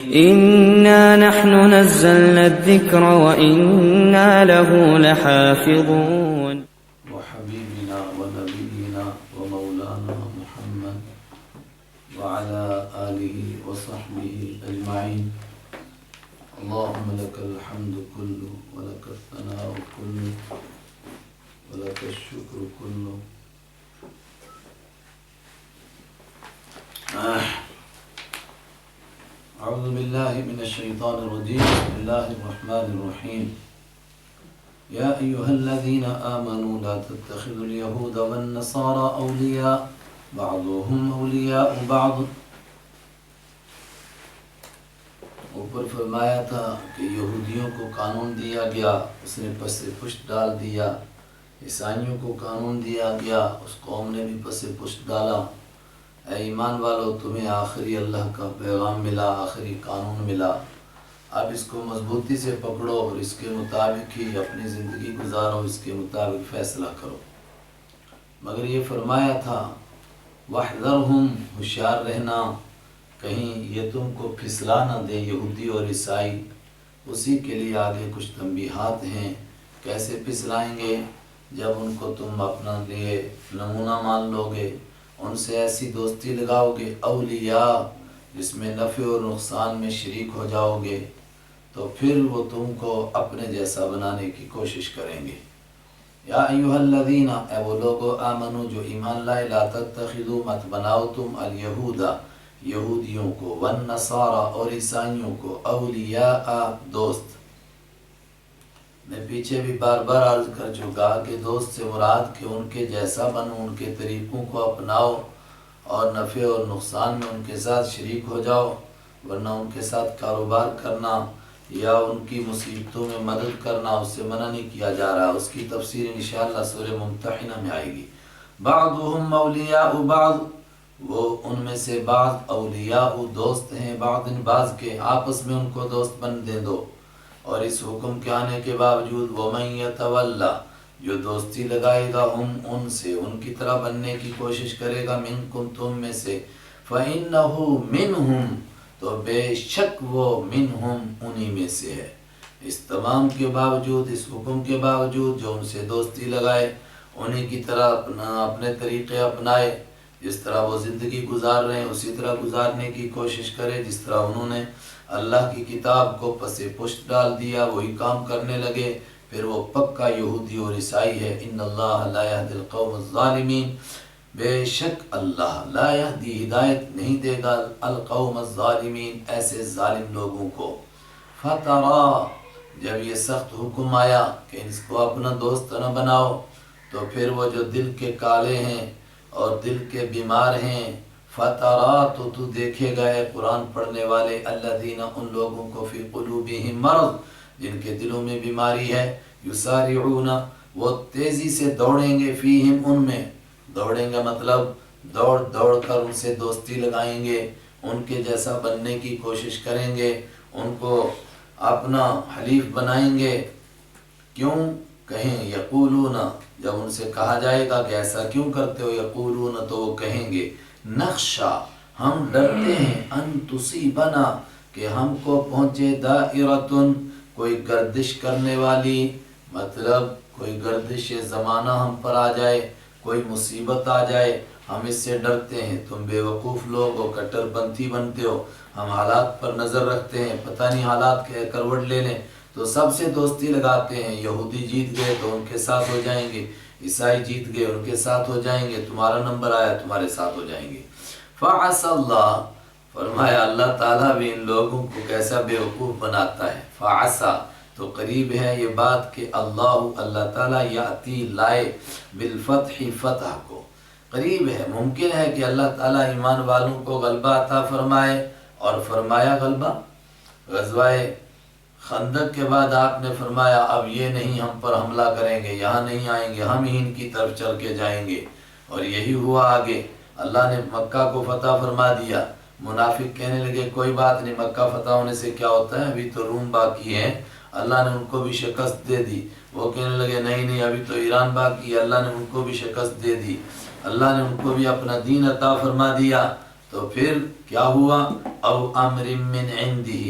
إنا نحن نزلنا الذكر وإنا له لحافظون. وحبيبنا ونبينا ومولانا محمد وعلى آله وصحبه أجمعين. اللهم لك الحمد كله ولك الثناء كله ولك الشكر كله. أعوذ بالله من الشيطان الرجيم. بسم الله الرحمن الرحيم. يا أيها الذين آمنوا لا تتخذوا اليهود والنصارى أولياء بعضهم أولياء بعض. اوپر فرمایا تھا کہ یہودیوں کو قانون دیا گیا، اس نے پس پشت ڈال دیا. عیسائیوں کو قانون دیا گیا، اس قوم نے بھی پس پشت ڈالا. اے ایمان والو، تمہیں آخری اللہ کا پیغام ملا، آخری قانون ملا. اب اس کو مضبوطی سے پکڑو اور اس کے مطابق ہی اپنی زندگی گزارو، اس کے مطابق فیصلہ کرو. مگر یہ فرمایا تھا وَاحْذَرْهُمْ، ہوشیار رہنا، کہیں یہ تم کو پھسلا نہ دے یہودی اور عیسائی. اسی کے لیے آگے کچھ تنبیہات ہیں. کیسے پھسلائیں گے؟ جب ان کو تم اپنا لیے نمونہ مان لو گے، ان سے ایسی دوستی لگاؤ گے اولیاء جس میں نفع اور نقصان میں شریک ہو جاؤ گے، تو پھر وہ تم کو اپنے جیسا بنانے کی کوشش کریں گے. یا ایھا الذین، اے وہ لوگو آمنو جو ایمان لائے، لا تتخذوا، مت بناؤ تم الیہود، یہودیوں کو، والنصارى اور عیسائیوں کو، اولیاء، دوست. میں پیچھے بھی بار بار عرض کر چکا کہ دوست سے مراد کہ ان کے جیسا بنو، ان کے طریقوں کو اپناؤ اور نفع اور نقصان میں ان کے ساتھ شریک ہو جاؤ. ورنہ ان کے ساتھ کاروبار کرنا یا ان کی مصیبتوں میں مدد کرنا اس سے منع نہیں کیا جا رہا. اس کی تفسیر انشاءاللہ سورہ ممتحنہ میں آئے گی. بعضهم اولیاء بعض، وہ ان میں سے بعض اولیاء دوست ہیں، بعض کے، آپس میں ان کو دوست بن دے دو. اور اس حکم کے آنے کے باوجود وَمَن يَتَوَلَّ، جو دوستی لگائے گا ہم ان سے، ان کی طرح بننے کی کوشش کرے گا، منکم، تم میں سے، فَإِنَّهُ مِنْهُمْ، تو بے شک وہ منہم، انہی میں سے ہے. اس تمام کے باوجود، اس حکم کے باوجود جو ان سے دوستی لگائے، انہی کی طرح اپنے طریقے اپنائے، جس طرح وہ زندگی گزار رہے ہیں اسی طرح گزارنے کی کوشش کرے. جس طرح انہوں نے اللہ کی کتاب کو پس پشت ڈال دیا، وہی کام کرنے لگے، پھر وہ پکا یہودی اور عیسائی ہے. ان اللہ لا یہدی القوم الظالمین، بے شک اللہ لا یہدی، ہدایت نہیں دے گا، القوم الظالمین، ایسے ظالم لوگوں کو. فترا، جب یہ سخت حکم آیا کہ اس کو اپنا دوست نہ بناؤ، تو پھر وہ جو دل کے کالے ہیں اور دل کے بیمار ہیں، فترا، تو دیکھے گئے قرآن پڑھنے والے، الذین، ان لوگوں کو، فی قلوبہم مرض، جن کے دلوں میں بیماری ہے، یسارعون، وہ تیزی سے دوڑیں گے، فیہم، ان میں دوڑیں گے، مطلب دوڑ کر ان سے دوستی لگائیں گے، ان کے جیسا بننے کی کوشش کریں گے، ان کو اپنا حلیف بنائیں گے. کیوں؟ کہیں یقولون، جب ان سے کہا جائے گا کہ ایسا کیوں کرتے ہو، یقولون، تو وہ کہیں گے نخشا، ہم ڈرتے ہیں، ان تصیبنا، کہ ہم کو پہنچے، دائرۃ، کوئی گردش کرنے والی، مطلب کوئی گردش زمانہ ہم پر آ جائے، کوئی مصیبت آ جائے، ہم اس سے ڈرتے ہیں. تم بے وقوف لوگ ہو، کٹر پنتھی بنتے ہو، ہم حالات پر نظر رکھتے ہیں، پتہ نہیں حالات کے کروٹ لے لیں تو سب سے دوستی لگاتے ہیں. یہودی جیت گئے تو ان کے ساتھ ہو جائیں گے، عیسائی جیت گئے ان کے ساتھ ہو جائیں گے، تمہارا نمبر آیا تمہارے ساتھ ہو جائیں گے. فعسى اللہ، فرمایا اللہ تعالیٰ بھی ان لوگوں کو کیسا بیوقوف بناتا ہے. فعسى، تو قریب ہے یہ بات کہ اللہ تعالیٰ یاتی، لائے، بالفتح، فتح کو قریب ہے. ممکن ہے کہ اللہ تعالیٰ ایمان والوں کو غلبہ عطا فرمائے، اور فرمایا غلبہ. غزوہ خندق کے بعد آپ نے فرمایا اب یہ نہیں ہم پر حملہ کریں گے، یہاں نہیں آئیں گے، ہم ہی ان کی طرف چل کے جائیں گے. اور یہی ہوا آگے. اللہ نے مکہ کو فتح فرما دیا. منافق کہنے لگے کوئی بات نہیں، مکہ فتح ہونے سے کیا ہوتا ہے، ابھی تو روم باقی ہے. اللہ نے ان کو بھی شکست دے دی. وہ کہنے لگے نہیں ابھی تو ایران باقی ہے. اللہ نے ان کو بھی شکست دے دی. اللہ نے ان کو بھی اپنا دین عطا فرما دیا. تو پھر کیا ہوا؟ او امر من عندہ،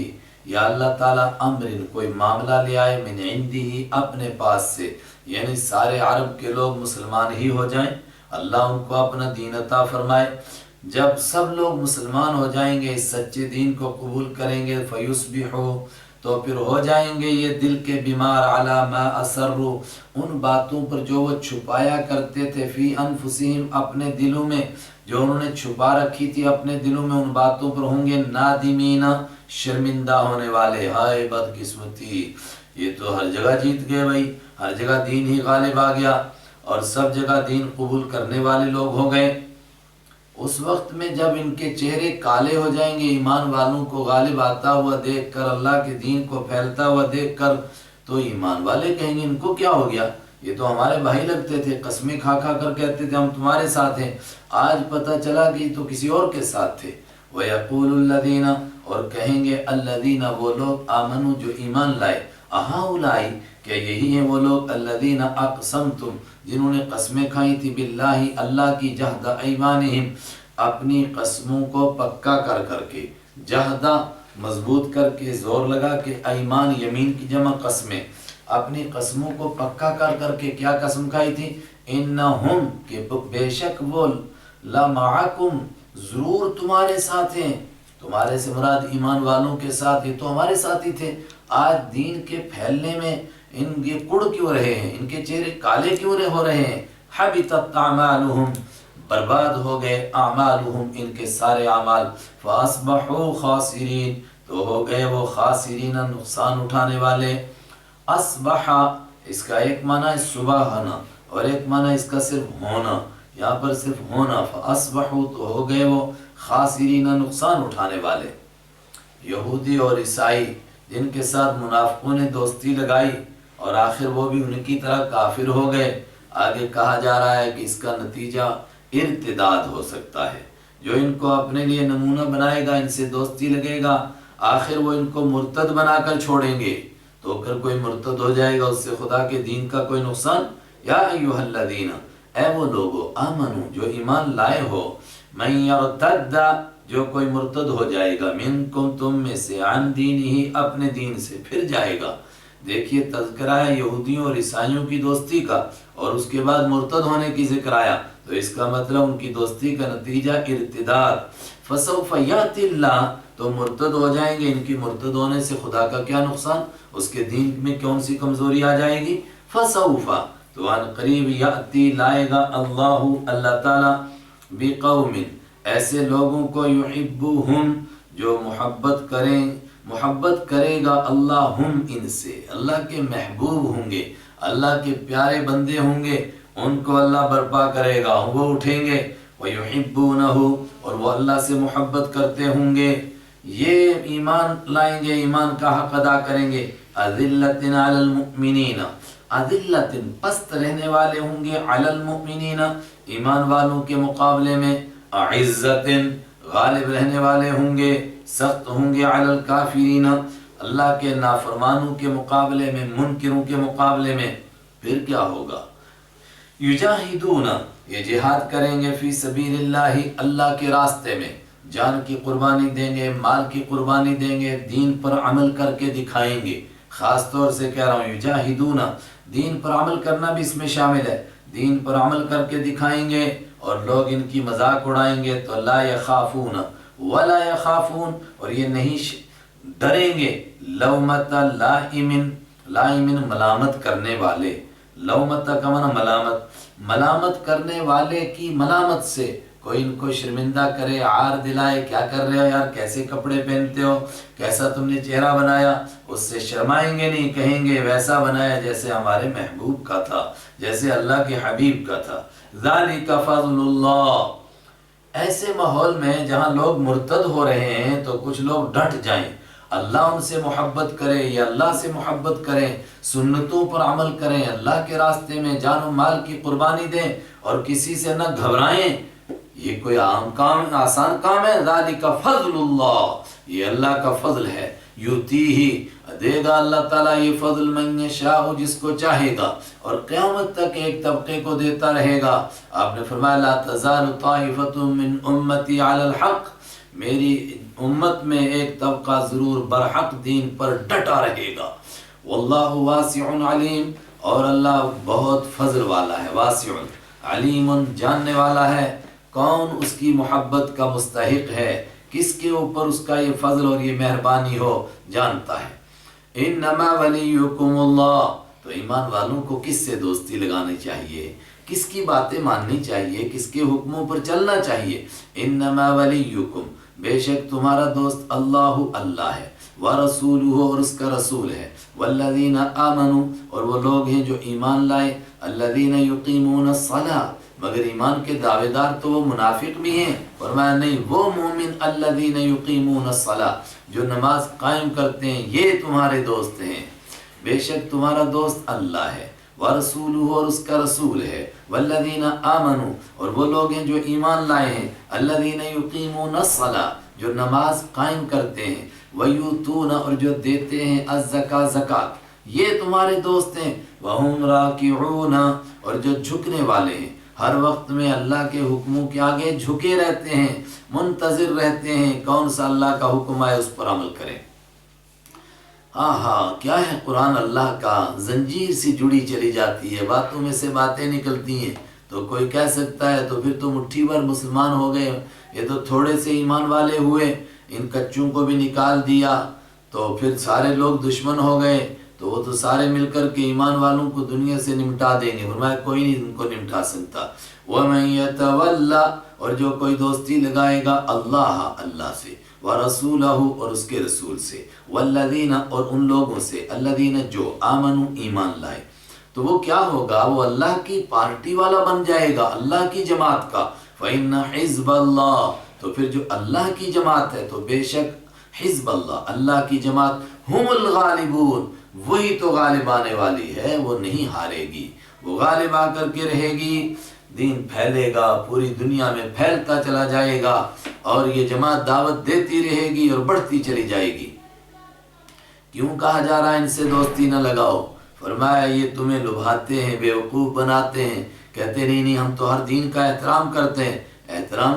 یا اللہ تعالیٰ امر کوئی معاملہ لے آئے، من عندہ اپنے پاس سے، یعنی سارے عرب کے لوگ مسلمان ہی ہو جائیں، اللہ ان کو اپنا دین عطا فرمائے۔ جب سب لوگ مسلمان ہو جائیں گے، اس سچے دین کو قبول کریں گے، فیصبحوا، تو پھر ہو جائیں گے یہ دل کے بیمار، علی ما اسروا، ان باتوں پر جو وہ چھپایا کرتے تھے، فی انفسہم اپنے دلوں میں، جو انہوں نے چھپا رکھی تھی اپنے دلوں میں، ان باتوں پر ہوں گے نادمین، شرمندہ ہونے والے۔ ہائے بدقسمتی، یہ تو ہر جگہ جیت گئے بھائی، ہر جگہ دین ہی غالب آ گیا اور سب جگہ دین قبول کرنے والے لوگ ہو گئے۔ اس وقت میں جب ان کے چہرے کالے ہو جائیں گے ایمان والوں کو غالب آتا ہوا دیکھ کر، اللہ کے دین کو پھیلتا ہوا دیکھ کر، تو ایمان والے کہیں گے ان کو کیا ہو گیا، یہ تو ہمارے بھائی لگتے تھے، قسمیں کھا کھا کر کہتے تھے ہم تمہارے ساتھ ہیں، آج پتہ چلا کہ تو کسی اور کے ساتھ تھے۔ وَيَقُولُ الَّذِينَ، اور کہیں گے الَّذِينَ وہ لوگ، آمنوا جو ایمان لائے، اَهَؤُلَاءِ کیا یہی ہیں وہ لوگ، الَّذِينَ أَقْسَمْتُمْ جنہوں نے قسمیں کھائی تھی، باللہ اللہ کی، جہد ایمانہم اپنی قسموں کو پکا کر کر کے، جہدہ مضبوط کر کے، زور لگا کے، ایمان یمین کی جمع قسمیں، اپنی قسموں کو پکا کر کر کے کیا قسم کھائی تھی، انہم کہ بے شک وہ، لمعکم ضرور تمہارے ساتھ ہیں، تمہارے سے مراد ایمان والوں کے ساتھ، یہ تو ہمارے ساتھ ہی تھے، آج دین کے پھیلنے میں ان کے کڑ کیوں رہے ہیں، ان کے چہرے کالے کیوں ہو رہے ہیں، حبطت اعمالہم برباد ہو گئے، اعمالہم ان کے سارے اعمال، فاصبحوا خاسرین تو ہو گئے وہ خاسرین نقصان اٹھانے والے۔ اصبح اس کا ایک معنی ہے صبح ہونا اور ایک معنی اس کا صرف ہونا، یہاں پر صرف ہونا، فاصبحوا تو ہو گئے وہ خاسرین نقصان اٹھانے والے۔ یہودی اور عیسائی جن کے ساتھ منافقوں نے دوستی لگائی اور آخر وہ بھی ان کی طرح کافر ہو گئے، آگے کہا جا رہا ہے کہ اس کا نتیجہ ارتداد ہو سکتا ہے، جو ان کو اپنے لیے نمونہ بنائے گا، ان سے دوستی لگے گا، آخر وہ ان کو مرتد بنا کر چھوڑیں گے، تو اگر کوئی مرتد ہو جائے گا اس سے خدا کے دین کا کوئی نقصان۔ یا ایھا الذین، اے وہ لوگو، آمنو جو ایمان لائے ہو، من یرتد جو کوئی مرتد ہو جائے گا، منکم تم میں سے، عن دینہ اپنے دین سے پھر جائے گا۔ دیکھیے تذکرہ ہے یہودیوں اور عیسائیوں کی دوستی کا اور اس کے بعد مرتد ہونے کی ذکر آیا، تو اس کا مطلب ان کی دوستی کا نتیجہ ارتداد۔ فسوف یأتی اللہ تو مرتد ہو جائیں گے، ان کی مرتد ہونے سے خدا کا کیا نقصان، اس کے دین میں کون سی کمزوری آ جائے گی۔ فسوف تو عن قریب، یأتی لائے گا، اللہ تعالیٰ بقوم ایسے لوگوں کو، یحبوہم جو محبت کرے گا اللہ ہم ان سے، اللہ کے محبوب ہوں گے، اللہ کے پیارے بندے ہوں گے، ان کو اللہ برپا کرے گا، وہ اٹھیں گے، وَيُحِبُّونَهُ اور وہ اللہ سے محبت کرتے ہوں گے، یہ ایمان لائیں گے، ایمان کا حق ادا کریں گے۔ أَذِلَّةٍ عَلَى الْمُؤْمِنِينَ أَذِلَّةٍ پست رہنے والے ہوں گے، عَلَى الْمُؤْمِنِينَ ایمان والوں کے مقابلے میں، عِزَّةٍ غالب رہنے والے ہوں گے، سخت ہوں گے، عَلَى الْكَافِرِينَ اللہ کے نافرمانوں کے مقابلے میں، منکروں کے مقابلے میں۔ پھر کیا ہوگا، یجاہدون یہ جہاد کریں گے، فی سبیل اللہ اللہ کے راستے میں، جان کی قربانی دیں گے، مال کی قربانی دیں گے، دین پر عمل کر کے دکھائیں گے، خاص طور سے کہہ رہا ہوں یجاہدون، دین پر عمل کرنا بھی اس میں شامل ہے، دین پر عمل کر کے دکھائیں گے اور لوگ ان کی مذاق اڑائیں گے، تو لا یخافون ولا یخافون اور یہ نہیں ڈریں گے، لومۃ لائم، لائم ملامت کرنے والے، لومۃ کا معنی ملامت کرنے والے کی ملامت سے، کوئی ان کو شرمندہ کرے، عار دلائے، کیا کر رہے ہو یار، کیسے کپڑے پہنتے ہو، کیسا تم نے چہرہ بنایا، اس سے شرمائیں گے نہیں، کہیں گے ویسا بنایا جیسے ہمارے محبوب کا تھا، جیسے اللہ کے حبیب کا تھا۔ ذالک فضل اللہ، ایسے ماحول میں جہاں لوگ مرتد ہو رہے ہیں تو کچھ لوگ ڈٹ جائیں، اللہ ان سے محبت کرے یا اللہ سے محبت کریں، سنتوں پر عمل کریں، اللہ کے راستے میں جان و مال کی قربانی دیں اور کسی سے نہ گھبرائیں، یہ کوئی عام کام، آسان کام ہے۔ ذالک فضل اللہ، یہ اللہ کا فضل ہے، یؤتیہ دے گا اللہ تعالیٰ یہ فضل من یشاء جس کو چاہے گا، اور قیامت تک ایک طبقے کو دیتا رہے گا۔ آپ نے فرمایا لا تزال طائفۃ من امتی علی الحق، میری امت میں ایک طبقہ ضرور برحق دین پر ڈٹا رہے گا۔ واللہ واسع علیم، اور اللہ بہت فضل والا ہے، واسع علیم جاننے والا ہے کون اس کی محبت کا مستحق ہے، کس کے اوپر اس کا یہ فضل اور یہ مہربانی ہو جانتا ہے۔ انما ولیکم اللہ، تو ایمان والوں کو کس سے دوستی لگانی چاہیے، کس کی باتیں ماننی چاہیے، کس کے حکموں پر چلنا چاہیے۔ انما ولیکم، بے شک تمہارا دوست اللہ ہے، ورسولہ، اور اس کا رسول ہے، والذین آمنوا، اور وہ لوگ ہیں جو ایمان لائے، الذین یقیمون الصلاۃ، مگر ایمان کے دعوے دار تو وہ منافق بھی ہیں، فرمایا نہیں، وہ مومن الذین یقیمون الصلاۃ جو نماز قائم کرتے ہیں یہ تمہارے دوست ہیں۔ بے شک تمہارا دوست اللہ ہے، ورسولہ، اور اس کا رسول ہے، والذین آمنوا، اور وہ لوگ ہیں جو ایمان لائے ہیں، الذین یقیمون الصلاۃ جو نماز قائم کرتے ہیں، ویؤتون، اور جو دیتے ہیں الزکاۃ زکات، یہ تمہارے دوست ہیں، وہم راکعون، اور جو جھکنے والے ہیں، ہر وقت میں اللہ کے حکموں کے آگے جھکے رہتے ہیں، منتظر رہتے ہیں کون سا اللہ کا حکم آئے اس پر عمل کریں۔ کیا ہے قرآن اللہ کا، زنجیر سی جڑی چلی جاتی ہے، باتوں میں سے باتیں نکلتی ہیں، تو کوئی کہہ سکتا ہے تو پھر تو مٹھی بھر مسلمان ہو گئے، یہ تو تھوڑے سے ایمان والے ہوئے، ان کچوں کو بھی نکال دیا تو پھر سارے لوگ دشمن ہو گئے، تو وہ تو سارے مل کر کے ایمان والوں کو دنیا سے نمٹا دیں گے، فرمایا کوئی نہیں ان کو نمٹا سکتا۔ وَمَن يَتَوَلَّ، اور جو کوئی دوستی لگائے گا اللہ سے، وَرَسُولَهُ، اور اس کے رسول سے، وَالَّذِينَ، اور ان لوگوں سے، الَّذِينَ جو آمنوا ایمان لائے، تو وہ کیا ہوگا، وہ اللہ کی پارٹی والا بن جائے گا، اللہ کی جماعت کا۔ فَإِنَّ حِزْبَ اللَّهِ، تو پھر جو اللہ کی جماعت ہے تو بے شک حزب اللہ کی جماعت، ہم الغالبون، وہی تو غالب آنے والی ہے، وہ نہیں ہارے گی، وہ غالب آ کر کے رہے گی، دین پھیلے گا، پوری دنیا میں پھیلتا چلا جائے گا، اور یہ جماعت دعوت دیتی رہے گی اور بڑھتی چلی جائے گی۔ کیوں کہا جا رہا ہے ان سے دوستی نہ لگاؤ؟ فرمایا یہ تمہیں لبھاتے ہیں، بیوقوف بناتے ہیں، کہتے نہیں ہم تو ہر دین کا احترام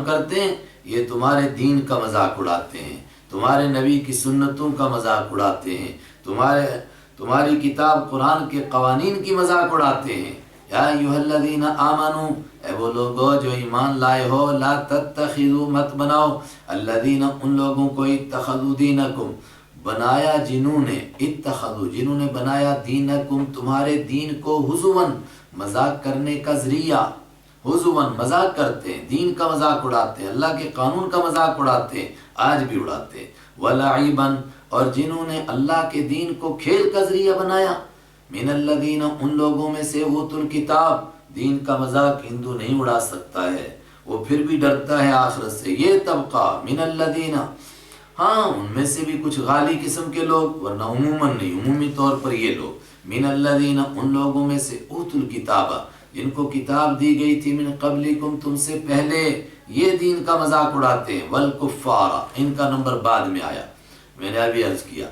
کرتے ہیں، یہ تمہارے دین کا مذاق اڑاتے ہیں، تمہارے نبی کی سنتوں کا مذاق اڑاتے ہیں، تمہاری کتاب قرآن کے قوانین کی مذاق اڑاتے ہیں۔ یا ایھا الذین آمنوا، اے وہ لوگو جو ایمان لائے ہو، لا تتخذوا، مت بناؤ، الذین، ان لوگوں کو، اتخذوا دینکم، بنایا جنہوں نے بنایا، دینکم، تمہارے دین کو، ہزوا، مذاق کرنے کا ذریعہ، ہزوا، مذاق کرتے ہیں، دین کا مذاق اڑاتے ہیں، اللہ کے قانون کا مذاق اڑاتے ہیں، آج بھی اڑاتے ہیں، ولعبا، اور جنہوں نے اللہ کے دین کو کھیل کا ذریعہ بنایا، من الذین، ان لوگوں میں سے، اوتوا الکتاب، دین کا مذاق ہندو نہیں اڑا سکتا ہے، وہ پھر بھی ڈرتا ہے آخرت سے، یہ طبقہ، من الذین، ان میں سے بھی کچھ غالی قسم کے لوگ، ورنہ عموماً نہیں، عمومی طور پر یہ لوگ، من الذین، ان لوگوں میں سے، اوتوا الکتاب، جن کو کتاب دی گئی تھی، من قبلکم، تم سے پہلے، یہ دین کا مذاق اڑاتے ہیں، والکفار، ان کا نمبر بعد میں آیا، میں نے ابھی عرض کیا،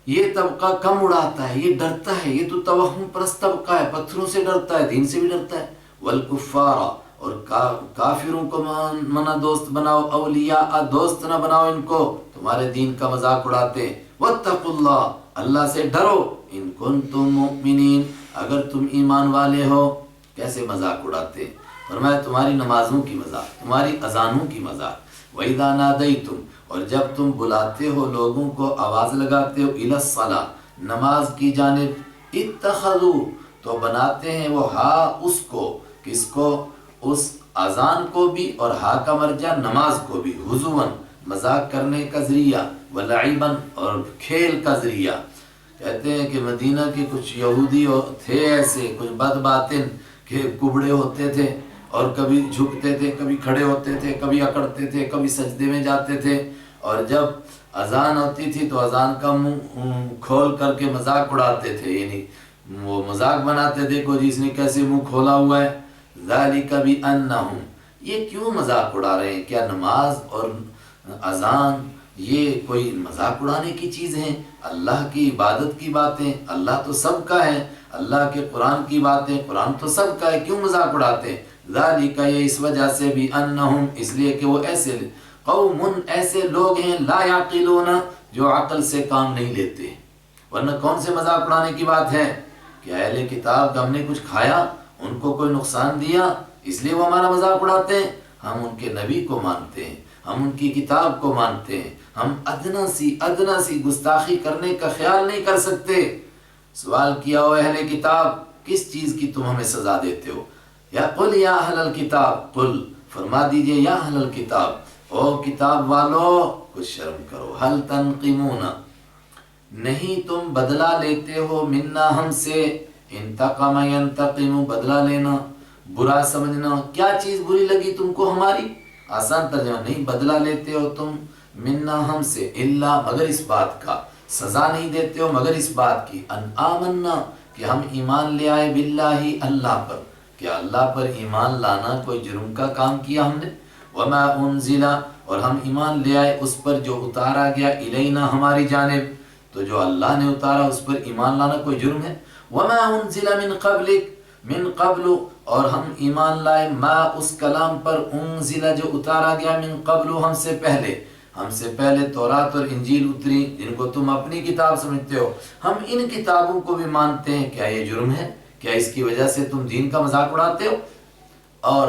یہ طبقہ کم اڑاتا ہے، یہ ڈرتا ہے، یہ تو توہم پرست طبقہ ہے، پتھروں سے ڈرتا ہے، دین سے بھی ڈرتا ہے، والکفار، اور کافروں کو منع دوست بناؤ، اولیاء، دوست نہ بناؤ ان کو، تمہارے دین کا مذاق اڑاتے ہیں، واتقوا اللہ، اللہ سے ڈرو، ان کنتم مؤمنین، اگر تم ایمان والے ہو۔ کیسے مذاق اڑاتے ہیں؟ فرمایا تمہاری نمازوں کی مذاق، تمہاری اذانوں کی مذاق، وَإِذَا نَادَيْتُمْ، اور جب تم بلاتے ہو لوگوں کو، آواز لگاتے ہو، إِلَى الصَّلَاةِ، نماز کی جانب، اتخذوا، تو بناتے ہیں وہ اس کو، کس کو، اس اذان کو بھی، اور کا مرجع نماز کو بھی، ہزوا، مذاق کرنے کا ذریعہ، ولعبا، اور کھیل کا ذریعہ۔ کہتے ہیں کہ مدینہ کے کچھ یہودی تھے ایسے، کچھ بد باطن کہ کبڑے ہوتے تھے، اور کبھی جھکتے تھے، کبھی کھڑے ہوتے تھے، کبھی اکڑتے تھے، کبھی سجدے میں جاتے تھے، اور جب اذان ہوتی تھی تو اذان کا منہ کھول کر کے مذاق اڑاتے تھے، یعنی وہ مذاق بناتے، دیکھو جی اس نے کیسے منہ کھولا ہوا ہے، ذالک بانہم، یہ کیوں مذاق اڑا رہے ہیں؟ کیا نماز اور اذان یہ کوئی مذاق اڑانے کی چیز ہیں؟ اللہ کی عبادت کی باتیں، اللہ تو سب کا ہے، اللہ کے قرآن کی باتیں، قرآن تو سب کا ہے، کیوں مذاق اڑاتے ہیں؟ ذالک، یہ اس وجہ سے بھی، انہم، اس لیے کہ وہ ایسے قوم، ایسے لوگ ہیں، لا یعقلون، جو عقل سے کام نہیں لیتے۔ ورنہ کون سے مذاق اڑانے کی بات ہے کہ اہل کتاب کا ہم نے کچھ کھایا، ان کو کوئی نقصان دیا، اس لیے وہ ہمارا مذاق اڑاتے ہیں؟ ہم ان کے نبی کو مانتے ہیں، ہم ان کی کتاب کو مانتے ہیں، ہم ادنا سی گستاخی کرنے کا خیال نہیں کر سکتے۔ سوال کیا ہو اہل کتاب، کس چیز کی تم ہمیں سزا دیتے ہو؟ یا قل یا اہل الکتاب، قل، فرما دیجئے، یا اہل الکتاب، او کتاب والو، کچھ شرم کرو، حل تنقمون، نہیں تم بدلہ لیتے ہو، منا، ہم سے، انتقم ینتقم، بدلہ لینا، برا سمجھنا، کیا چیز بری لگی تم کو ہماری؟ آسان ترجمہ، نہیں بدلہ لیتے ہو تم، منا، ہم سے، الا، مگر اس بات کا، سزا نہیں دیتے ہو مگر اس بات کی، ان آمنا، کہ ہم ایمان لے آئے، باللہ، اللہ پر، کیا اللہ پر ایمان لانا کوئی جرم کا کام کیا ہم نے؟ وما انزل، اور ہم ایمان لے آئے اس پر جو اتارا گیا، الینا، ہماری جانب، تو جو اللہ نے اتارا اس پر ایمان لانا کوئی جرم ہے؟ وما انزل من قبلک، من قبل، اور ہم ایمان لائے ما، اس کلام پر، انزل، جو اتارا گیا، من قبل، ہم سے پہلے تورات اور انجیل اتری، جن کو تم اپنی کتاب سمجھتے ہو، ہم ان کتابوں کو بھی مانتے ہیں، کیا یہ جرم ہے؟ کیا اس کی وجہ سے تم دین کا مذاق اڑاتے ہو؟ اور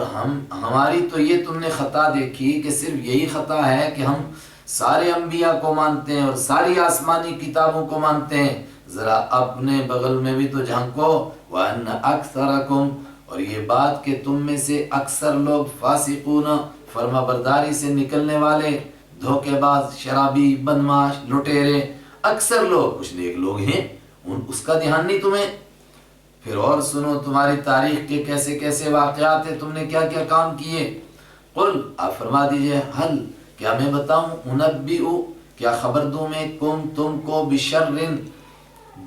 ہماری تو یہ تم نے خطا دیکھی کہ صرف یہی خطا ہے کہ ہم سارے انبیاء کو مانتے ہیں اور ساری آسمانی کتابوں کو مانتے ہیں، ذرا اپنے بغل میں بھی تو جھانکو، وَأَنَّ أَكْثَرَكُمْ، اور یہ بات کہ تم میں سے اکثر لوگ، فاسقون، فرما برداری سے نکلنے والے، دھوکے باز، شرابی، بدماش، لٹیرے، اکثر لوگ، کچھ نیک لوگ ہیں، اس کا دھیان نہیں تمہیں؟ پھر اور سنو تمہاری تاریخ کے کیسے کیسے واقعات ہیں، تم نے کیا کیا کام کیے۔ قل، آپ فرما دیجئے، حل، کیا میں بتاؤں، انبئو، کیا خبر دوں میں، تم کو، بشر،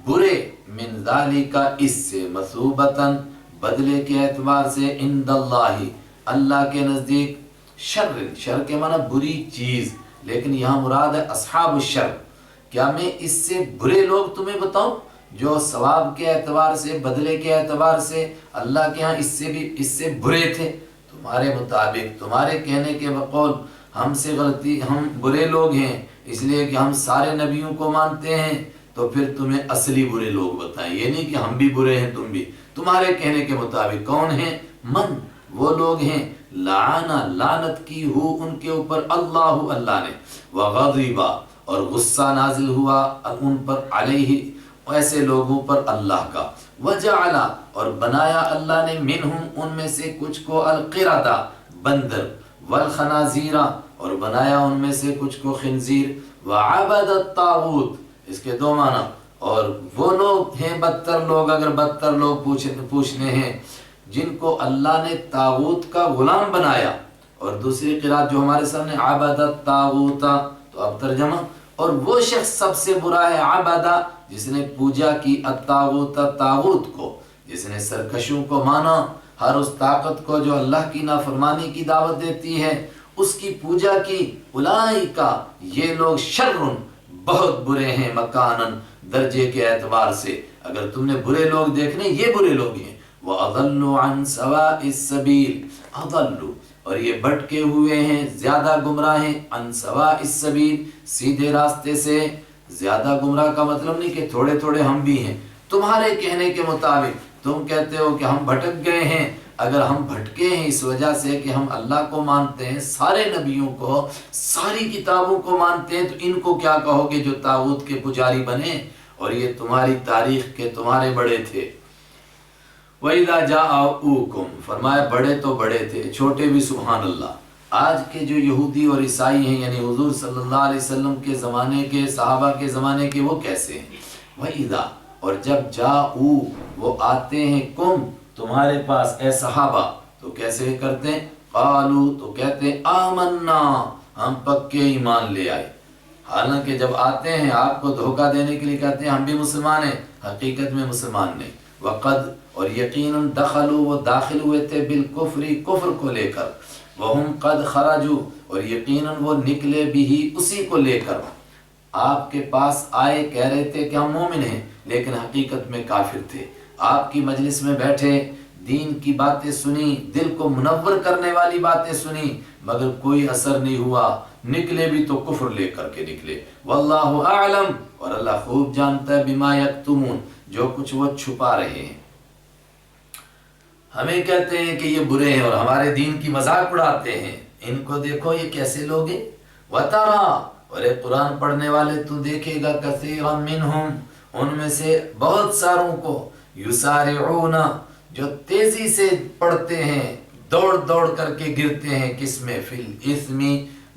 برے، من ذالک، اس سے، مثوبتاً، بدلے کے اعتبار سے، عند اللہ، اللہ کے نزدیک، شر کے معنی بری چیز، لیکن یہاں مراد ہے اصحاب الشر، کیا میں اس سے برے لوگ تمہیں بتاؤں جو ثواب کے اعتبار سے، بدلے کے اعتبار سے اللہ کے ہاں اس سے برے تھے؟ تمہارے مطابق، تمہارے کہنے کے بقول، ہم سے غلطی، ہم برے لوگ ہیں اس لیے کہ ہم سارے نبیوں کو مانتے ہیں، تو پھر تمہیں اصلی برے لوگ بتائیں، یہ نہیں کہ ہم بھی برے ہیں تم بھی، تمہارے کہنے کے مطابق کون ہیں؟ من، وہ لوگ ہیں، لعنا، لعنت کی ہو ان کے اوپر، اللہ نے، وغضبا، اور غصہ نازل ہوا ان پر، علیہ، ایسے لوگوں پر اللہ کا، وجعل، اور بنایا اللہ نے، منہم، ان میں سے کچھ کو، القردہ، بندر، والخنازیر، اور بنایا ان میں سے کچھ کو خنزیر، وعبد الطاغوت، اس کے دو معنی، اور وہ لوگ ہیں بدتر لوگ، اگر بدتر لوگ پوچھنے ہیں، جن کو اللہ نے طاغوت کا غلام بنایا، اور دوسری قرات جو ہمارے سامنے، عبد الطاغوت، تو اب ترجمہ، اور وہ شخص سب سے برا ہے، عبدہ، جس نے پوجا کی، الطاغوت، طاغوت کو، جس نے سرکشوں کو مانا، ہر اس طاقت کو جو اللہ کی نافرمانی کی دعوت دیتی ہے، اس کی پوجا کی، اولئک، یہ لوگ، شر، بہت برے ہیں، مکانن، درجے کے اعتبار سے، اگر تم نے برے لوگ دیکھنے، یہ برے لوگ ہیں، وَأَضَلُّوا عَنْ سَوَاءِ السَّبِيلِ، اضلوا، اور یہ بھٹکے ہوئے ہیں، زیادہ گمراہ ہیں، عن سواء السبیل، سیدھے راستے سے، زیادہ گمراہ کا مطلب نہیں کہ تھوڑے تھوڑے ہم بھی ہیں، تمہارے کہنے کے مطابق، تم کہتے ہو کہ ہم بھٹک گئے ہیں، اگر ہم بھٹکے ہیں اس وجہ سے کہ ہم اللہ کو مانتے ہیں، سارے نبیوں کو، ساری کتابوں کو مانتے ہیں، تو ان کو کیا کہو گے جو طاغوت کے پجاری بنے، اور یہ تمہاری تاریخ کے تمہارے بڑے تھے۔ وَإِذَا جَاءُوكُمْ، فرمایا بڑے تو بڑے تھے، چھوٹے بھی، سبحان اللہ۔ آج کے جو یہودی اور عیسائی ہیں، یعنی حضور صلی اللہ علیہ وسلم کے زمانے کے، صحابہ کے زمانے کے، وہ کیسے ہیں؟ وَإِذَا، اور جب جاؤ، وہ آتے ہیں، کم، تمہارے پاس، اے صحابہ، تو کیسے کرتے ہیں؟ قالو، تو کہتے ہیں، آمنا، ہم پکے ایمان لے آئے، حالانکہ جب آتے ہیں آپ کو دھوکہ دینے کے لیے کہتے ہیں ہم بھی مسلمان ہیں، حقیقت میں مسلمان نہیں، وقد، اور یقیناً، دخلوا، وہ داخل ہوئے تھے، بالکفر، کفر کو لے کر، وہم قد خرجوا، اور یقیناً وہ نکلے بھی اسی کو لے کر۔ آپ کے پاس آئے، کہہ رہے تھے کہ ہم مومن ہیں، لیکن حقیقت میں کافر تھے۔ آپ کی مجلس میں بیٹھے، دین کی باتیں سنی، دل کو منور کرنے والی باتیں سنی، مگر کوئی اثر نہیں ہوا، نکلے بھی تو کفر لے کر کے نکلے۔ واللہ اعلم، اور اللہ خوب جانتا ہے بما یکتمون، جو کچھ وہ چھپا رہے ہیں۔ ہمیں کہتے ہیں کہ یہ برے ہیں اور ہمارے دین کی مذاق اڑاتے ہیں، ان کو دیکھو یہ کیسے لوگ ہیں۔ وَتَرَا، اور ایک قرآن پڑھنے والے تو دیکھے گا، کثیرا منہم، ان میں سے بہت ساروں کو، یسارعون، جو تیزی سے پڑھتے ہیں، دوڑ دوڑ کر کے گرتے ہیں، کس میں؟ فی الاثم،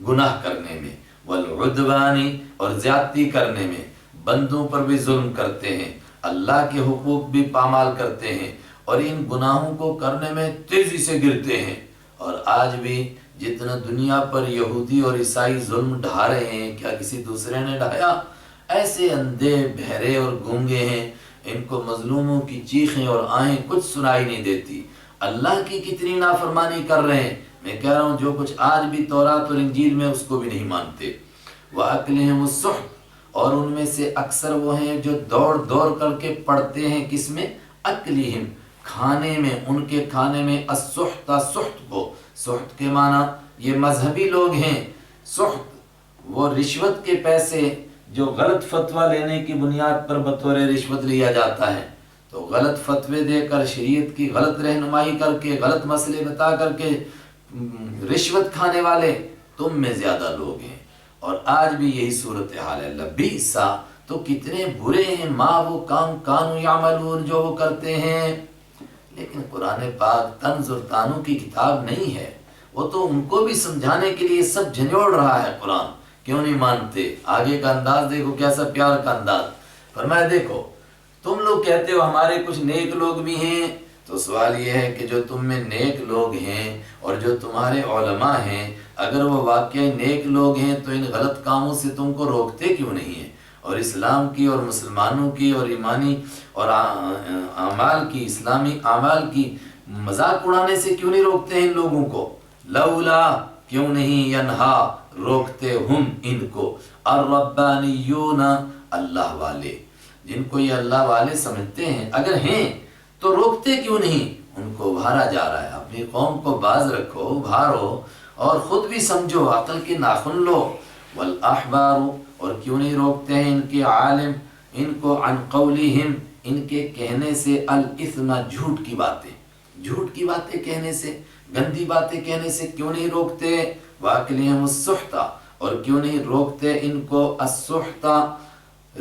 گناہ کرنے میں، والعدوان، اور زیادتی کرنے میں، بندوں پر بھی ظلم کرتے ہیں، اللہ کے حقوق بھی پامال کرتے ہیں، اور ان گناہوں کو کرنے میں تیزی سے گرتے ہیں۔ اور آج بھی جتنا دنیا پر یہودی اور عیسائی ظلم ڈھا رہے ہیں، کیا کسی دوسرے نے ڈھایا؟ ایسے اندھے، بہرے اور گونگے ہیں، ان کو مظلوموں کی چیخیں اور آہیں کچھ سنائی نہیں دیتی۔ اللہ کی کتنی نافرمانی کر رہے ہیں، میں کہہ رہا ہوں جو کچھ آج بھی تورات اور انجیل میں، اس کو بھی نہیں مانتے۔ وَأَكْلِهِمُ السُّحْتَ، اور ان میں سے اکثر وہ ہیں جو دوڑ دوڑ کر کے پڑھتے ہیں، کس میں؟ اکلہم، کھانے میں، ان کے کھانے میں، السحت، سحت کو، سحت کے معنی یہ مذہبی لوگ ہیں۔ سحت وہ رشوت کے پیسے جو غلط فتویٰ لینے کی بنیاد پر بطور رشوت لیا جاتا ہے، تو غلط فتوے دے کر، شریعت کی غلط رہنمائی کر کے، غلط مسئلے بتا کر کے رشوت کھانے والے تم میں زیادہ لوگ ہیں۔ اور آج بھی یہی صورتحال ہے۔ لبیسا، تو کتنے برے ہیں، ما وہ کام کانوا یعملون، جو وہ کرتے ہیں۔ لیکن قرآن پاک طنز اور طعنوں کی کتاب نہیں ہے، وہ تو ان کو بھی سمجھانے کے لیے سب جھنجھوڑ رہا ہے قرآن۔ کیوں نہیں مانتے؟ آگے کا انداز دیکھو، کیسا پیار کا انداز۔ فرمایا دیکھو، تم لوگ کہتے ہو ہمارے کچھ نیک لوگ بھی ہیں، تو سوال یہ ہے کہ جو تم میں نیک لوگ ہیں اور جو تمہارے علماء ہیں، اگر وہ واقعی نیک لوگ ہیں تو ان غلط کاموں سے تم کو روکتے کیوں نہیں ہیں؟ اور اسلام کی اور مسلمانوں کی اور ایمانی اور اعمال کی، اسلامی اعمال کی مذاق اڑانے سے کیوں نہیں روکتے ہیں ان لوگوں کو؟ لولا، کیوں نہیں، ینہا، روکتے ہم ان کو، الربانیون، اللہ والے، جن کو یہ اللہ والے سمجھتے ہیں، اگر ہیں تو روکتے کیوں نہیں؟ ان کو ابھارا جا رہا ہے۔ اپنی قوم کو باز رکھو، ابھارو، اور خود بھی سمجھو، عقل کے ناخن لو۔ والاحبار، اور کیوں نہیں روکتے ہیں ان کے عالم ان کو، عن قولہم، ان کے کہنے سے، الاثم، جھوٹ کی باتیں، جھوٹ کی باتیں کہنے سے، گندی باتیں کہنے سے کیوں نہیں روکتے؟ واکلہم السحت، اور کیوں نہیں روکتے ان کو، السحت،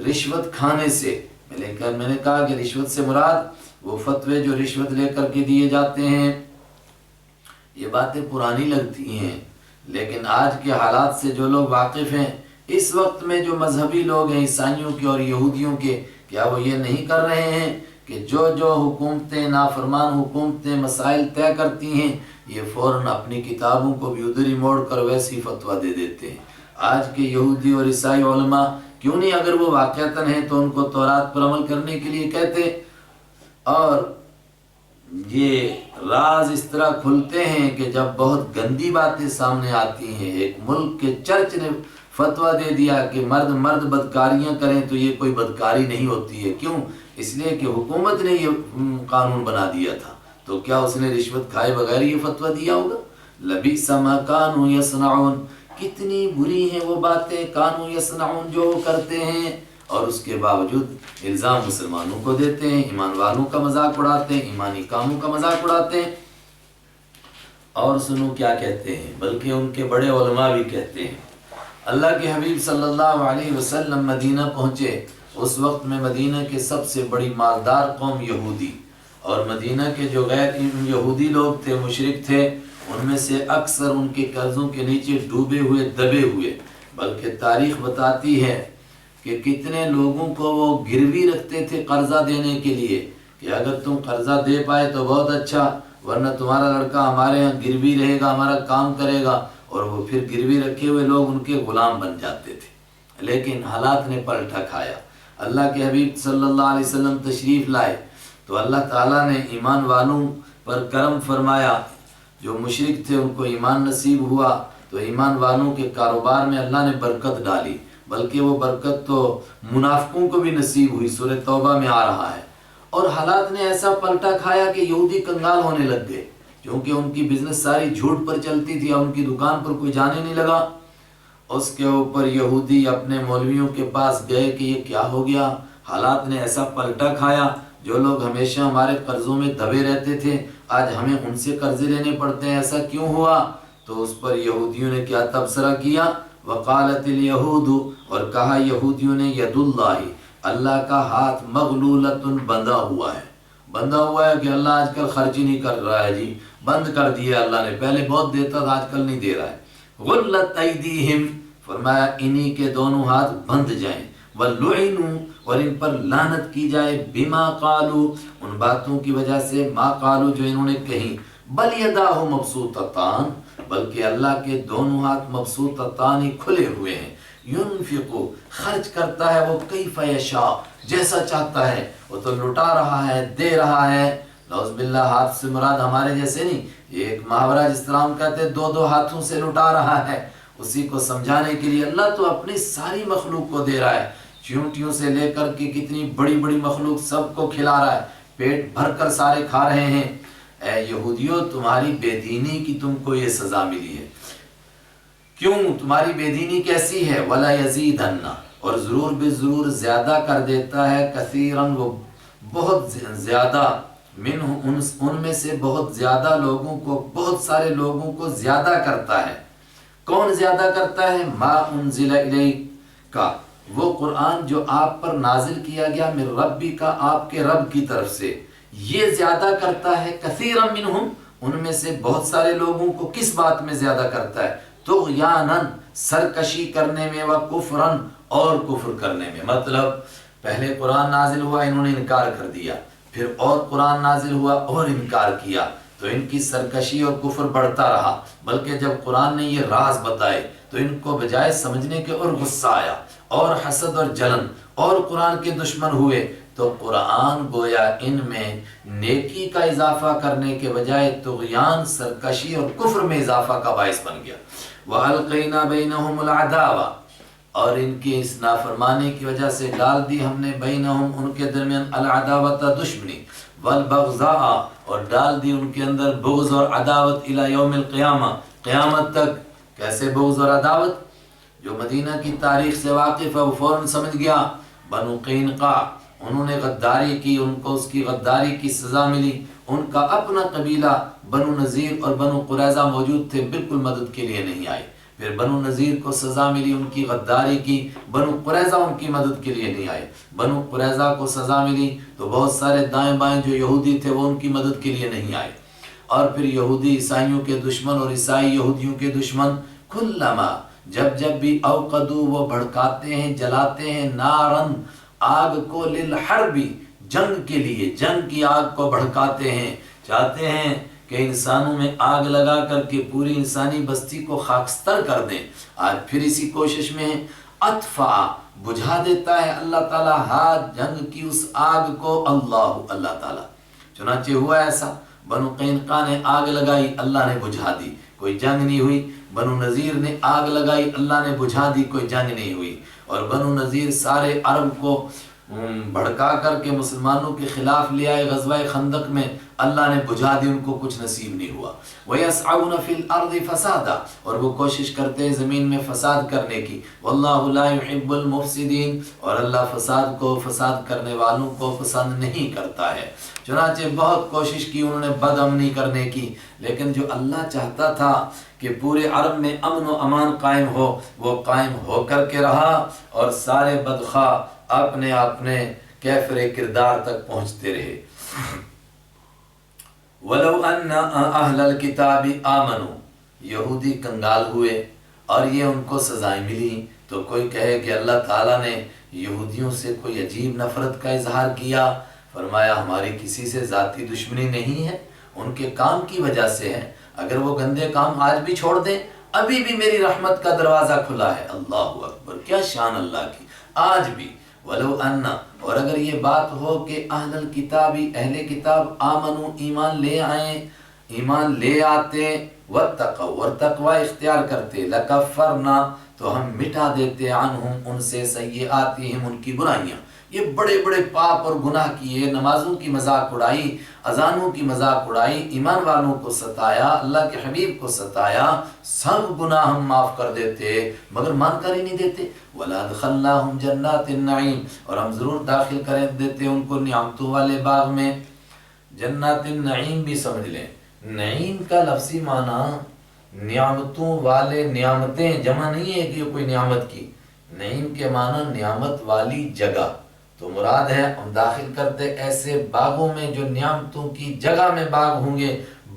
رشوت کھانے سے۔ میں نے کہا کہ رشوت سے مراد وہ فتوے جو رشوت لے کر کے دیے جاتے ہیں۔ یہ باتیں پرانی لگتی ہیں، لیکن آج کے حالات سے جو لوگ واقف ہیں، اس وقت میں جو مذہبی لوگ ہیں، عیسائیوں کے اور یہودیوں کے، کیا وہ یہ نہیں کر رہے ہیں کہ جو جو حکومتیں، نافرمان حکومتیں مسائل طے کرتی ہیں، یہ فوراً اپنی کتابوں کو بھی ادھر ہی موڑ کر ویسی فتویٰ دے دیتے ہیں۔ آج کے یہودی اور عیسائی علماء کیوں نہیں، اگر وہ واقعتاً ہیں تو ان کو تورات پر عمل کرنے کے لیے کہتے؟ اور یہ راز اس طرح کھلتے ہیں کہ جب بہت گندی باتیں سامنے آتی ہیں، ایک ملک کے چرچ نے فتویٰ دے دیا کہ مرد بدکاریاں کریں تو یہ کوئی بدکاری نہیں ہوتی ہے۔ کیوں؟ اس لیے کہ حکومت نے یہ قانون بنا دیا تھا، تو کیا اس نے رشوت کھائے بغیر یہ فتویٰ دیا ہوگا؟ لبئس ما کانوا یصنعون، کتنی بری ہیں وہ باتیں، کانوا یصنعون، جو وہ کرتے ہیں، اور اس کے باوجود الزام مسلمانوں کو دیتے ہیں، ایمان والوں کا مذاق اڑاتے ہیں، ایمانی کاموں کا مذاق اڑاتے ہیں۔ اور سنو کیا کہتے ہیں، بلکہ ان کے بڑے علماء بھی کہتے ہیں۔ اللہ کے حبیب صلی اللہ علیہ وسلم مدینہ پہنچے، اس وقت میں مدینہ کے سب سے بڑی مالدار قوم یہودی، اور مدینہ کے جو غیر یہودی لوگ تھے، مشرک تھے، ان میں سے اکثر ان کے قرضوں کے نیچے ڈوبے ہوئے، دبے ہوئے، بلکہ تاریخ بتاتی ہے کہ کتنے لوگوں کو وہ گروی رکھتے تھے قرضہ دینے کے لیے، کہ اگر تم قرضہ دے پائے تو بہت اچھا، ورنہ تمہارا لڑکا ہمارے ہاں گروی رہے گا، ہمارا کام کرے گا، اور وہ پھر گروی رکھے ہوئے لوگ ان کے غلام بن جاتے تھے۔ لیکن حالات نے پلٹا کھایا، اللہ کے حبیب صلی اللہ علیہ وسلم تشریف لائے تو اللہ تعالیٰ نے ایمان والوں پر کرم فرمایا، جو مشرک تھے ان کو ایمان نصیب ہوا تو ایمان والوں کے کاروبار میں اللہ نے برکت ڈالی، بلکہ وہ برکت تو منافقوں کو بھی نصیب ہوئی، سورہ توبہ میں آ رہا ہے۔ اور حالات نے ایسا پلٹا کھایا کہ یہودی کنگال ہونے لگ گئے، کیونکہ ان کی بزنس ساری جھوٹ پر چلتی تھی، اب ان کی دکان پر کوئی جانے نہیں لگا۔ اس کے اوپر یہودی اپنے مولویوں کے پاس گئے کہ یہ کیا ہو گیا، حالات نے ایسا پلٹا کھایا، جو لوگ ہمیشہ ہمارے قرضوں میں دبے رہتے تھے آج ہمیں ان سے قرضے لینے پڑتے ہیں، ایسا کیوں ہوا؟ تو اس پر یہودیوں نے کیا تبصرہ کیا، وقالت الیہود، اور کہا یہودیوں نے، ید اللہ، اللہ کا ہاتھ مغلولۃ، بندھا ہوا ہے، بندھا ہوا ہے کہ اللہ آج کل خرچ ہی نہیں کر رہا ہے جی، بند کر دیا اللہ نے، پہلے بہت دیتا تھا آج کل نہیں دے رہا ہے۔ غلت ایدیہم، فرمایا انہی کے دونوں ہاتھ بند جائیں، وَلُعِنُوا، اور ان پر لعنت کی جائے، بما قالوا، ان باتوں کی وجہ سے، ما قالوا جو انہوں نے کہیں، بل یداہ مبسوطتان، بلکہ اللہ کے دونوں ہاتھ مبسوطتان ہی کھلے ہوئے ہیں، ينفقو، خرچ کرتا ہے وہ کیف یشاء، جیسا چاہتا ہے، وہ تو لٹا رہا ہے، دے رہا ہے۔ نعوذ باللہ، ہاتھ سے مراد ہمارے جیسے نہیں، یہ ایک محاورہ جس طرح ہم کہتے ہیں دو ہاتھوں سے لٹا رہا ہے، اسی کو سمجھانے کے لیے اللہ تو اپنی ساری مخلوق کو دے رہا ہے، چیونٹیوں سے لے کر کے کتنی بڑی بڑی مخلوق سب کو کھلا رہا ہے، پیٹ بھر کر سارے کھا رہے ہیں۔ اے یہودیوں، تمہاری بے دینی کی تم کو یہ سزا ملی ہے۔ کیوں؟ تمہاری بے دینی کیسی ہے؟ وَلَا يَزِيدَنَّ، اور ضرور بے ضرور زیادہ کر دیتا ہے، کثیراً، وہ بہت زیادہ، ان میں سے بہت زیادہ لوگوں کو، بہت سارے لوگوں کو زیادہ کرتا ہے۔ کون زیادہ کرتا ہے؟ ما انزل الیک کا، وہ قرآن جو آپ پر نازل کیا گیا، من ربی کا، آپ کے رب کی طرف سے، یہ زیادہ کرتا ہے، کثیرا منہم، ان میں سے بہت سارے لوگوں کو کس بات میں زیادہ کرتا ہے؟ طغیاناً، سرکشی کرنے میں، و کفراً، اور کفر کرنے میں۔ مطلب پہلے قرآن نازل ہوا، انہوں نے انکار کر دیا، پھر اور قرآن نازل ہوا اور انکار کیا، تو ان کی سرکشی اور کفر بڑھتا رہا، بلکہ جب قرآن نے یہ راز بتائے تو ان کو بجائے سمجھنے کے اور غصہ آیا، اور حسد اور جلن، اور قرآن کے دشمن ہوئے، تو قرآن گویا ان میں نیکی کا اضافہ کرنے کے بجائے طغیان، سرکشی اور کفر میں اضافہ کا باعث بن گیا۔ وَأَلْقَيْنَا بَيْنَهُمُ الْعَدَاوَةَ، اور ان کی اس نافرمانی کی وجہ سے ڈال دی ہم نے، بینہم، ان کے درمیان، العداوت، دشمنی، والبغضاء، اور ڈال دی ان کے اندر بغض اور عداوت، الی یوم القیامہ، قیامت تک۔ کیسے بغض اور عداوت؟ جو مدینہ کی تاریخ سے واقف ہے وہ فوراً سمجھ گیا، بنو قینقاع، انہوں نے غداری کی، ان کو اس کی غداری کی سزا ملی، ان کا اپنا قبیلہ بنو نذیر اور بنو قریظہ موجود تھے، بالکل مدد کے لیے نہیں آئے، پھر بنو نذیر کو سزا ملی ان کی غداری کی، بنو قریظہ ان کی مدد کے لیے نہیں آئے، بنو قریظہ کو سزا ملی تو بہت سارے دائیں بائیں جو یہودی تھے وہ ان کی مدد کے لیے نہیں آئے، اور پھر یہودی عیسائیوں کے دشمن اور عیسائی یہودیوں کے دشمن، کلما، جب بھی، اوقدو، وہ بھڑکاتے ہیں، جلاتے ہیں، نارن، آگ کو، للحرب، جنگ کے لیے، جنگ کی آگ کو بھڑکاتے ہیں، چاہتے ہیں کہ انسانوں میں آگ لگا کر کے پوری انسانی بستی کو خاکستر کر دیں، آج پھر اسی کوشش میں اطفا، بجھا دیتا ہے اللہ تعالیٰ، ہاتھ جنگ کی اس آگ کو، اللہ تعالیٰ۔ چنانچہ ہوا ایسا، بنو قینقاع نے آگ لگائی، اللہ نے بجھا دی، کوئی جنگ نہیں ہوئی، بنو نذیر نے آگ لگائی، اللہ نے بجھا دی، کوئی جنگ نہیں ہوئی، اور بنو نذیر سارے عرب کو بھڑکا کر کے مسلمانوں کے خلاف لے آئے غزوہ خندق میں، اللہ نے بجھا دی، ان کو کچھ نصیب نہیں ہوا۔ وَيَسْعَوْنَ فِي الْأَرْضِ فَسَادًا، اور وہ کوشش کرتے ہیں زمین میں فساد کرنے کی، وَاللَّهُ لَا يُحِبُّ الْمُفْسِدِينَ، اور اللہ فساد کرنے والوں کو پسند نہیں کرتا ہے۔ چنانچہ بہت کوشش کی انہوں نے بد امنی کرنے کی، لیکن جو اللہ چاہتا تھا کہ پورے عرب میں امن و امان قائم ہو، وہ قائم ہو کر کے رہا، اور سارے بدخواہ اپنے کیفر کردار تک پہنچتے رہے۔ وَلَوْ أَنَّ أَهْلَ الْكِتَابِ آمَنُوا، یہودی کنگال ہوئے اور یہ ان کو سزائیں ملی، تو کوئی کہے کہ اللہ تعالیٰ نے یہودیوں سے کوئی عجیب نفرت کا اظہار کیا، فرمایا ہماری کسی سے ذاتی دشمنی نہیں ہے، ان کے کام کی وجہ سے ہے، اگر وہ گندے کام آج بھی چھوڑ دیں ابھی بھی میری رحمت کا دروازہ کھلا ہے۔ اللہ اکبر، کیا شان اللہ کی، آج بھی۔ وَلَوْ أَنَّ، اور اگر یہ بات ہو کہ اہل الکتابی، اہل کتاب، آمنو، ایمان لے آئیں، ایمان لے آتے واتقوا اور تقوی اختیار کرتے لکفرنا تو ہم مٹا دیتے عنہم ان سے سیئاتہم ان کی برائیاں. یہ بڑے بڑے پاپ اور گناہ کیے، نمازوں کی مذاق اڑائی، اذانوں کی مذاق اڑائی، ایمان والوں کو ستایا، اللہ کے حبیب کو ستایا، سب گناہ ہم معاف کر دیتے مگر مان کر ہی نہیں دیتے. وَلَأَدْخَلْنَاهُمْ جَنَّاتِ النَّعِيمِ اور ہم ضرور داخل کر دیتے ان کو نعمتوں والے باغ میں. جنات النعیم بھی سمجھ لیں، نعیم کا لفظی معنی نعمتوں والے، نعمتیں جمع نہیں ہے کہ کوئی نعمت کی، نعیم کے معنی نعمت والی جگہ. تو مراد ہے ہم داخل کرتے ایسے باغوں میں جو نعمتوں کی جگہ میں باغ ہوں گے،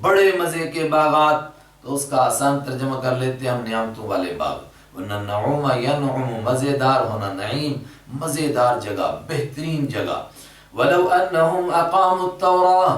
بڑے مزے کے باغات. تو اس کا آسان ترجمہ کر لیتے ہم نعمتوں والے باغ. ورنہ نعوم ینعم مزیدار ہونا، نعیم مزیدار جگہ، بہترین جگہ. وَلَوْ أَنَّهُمْ أَقَامُوا التَّوْرَاةَ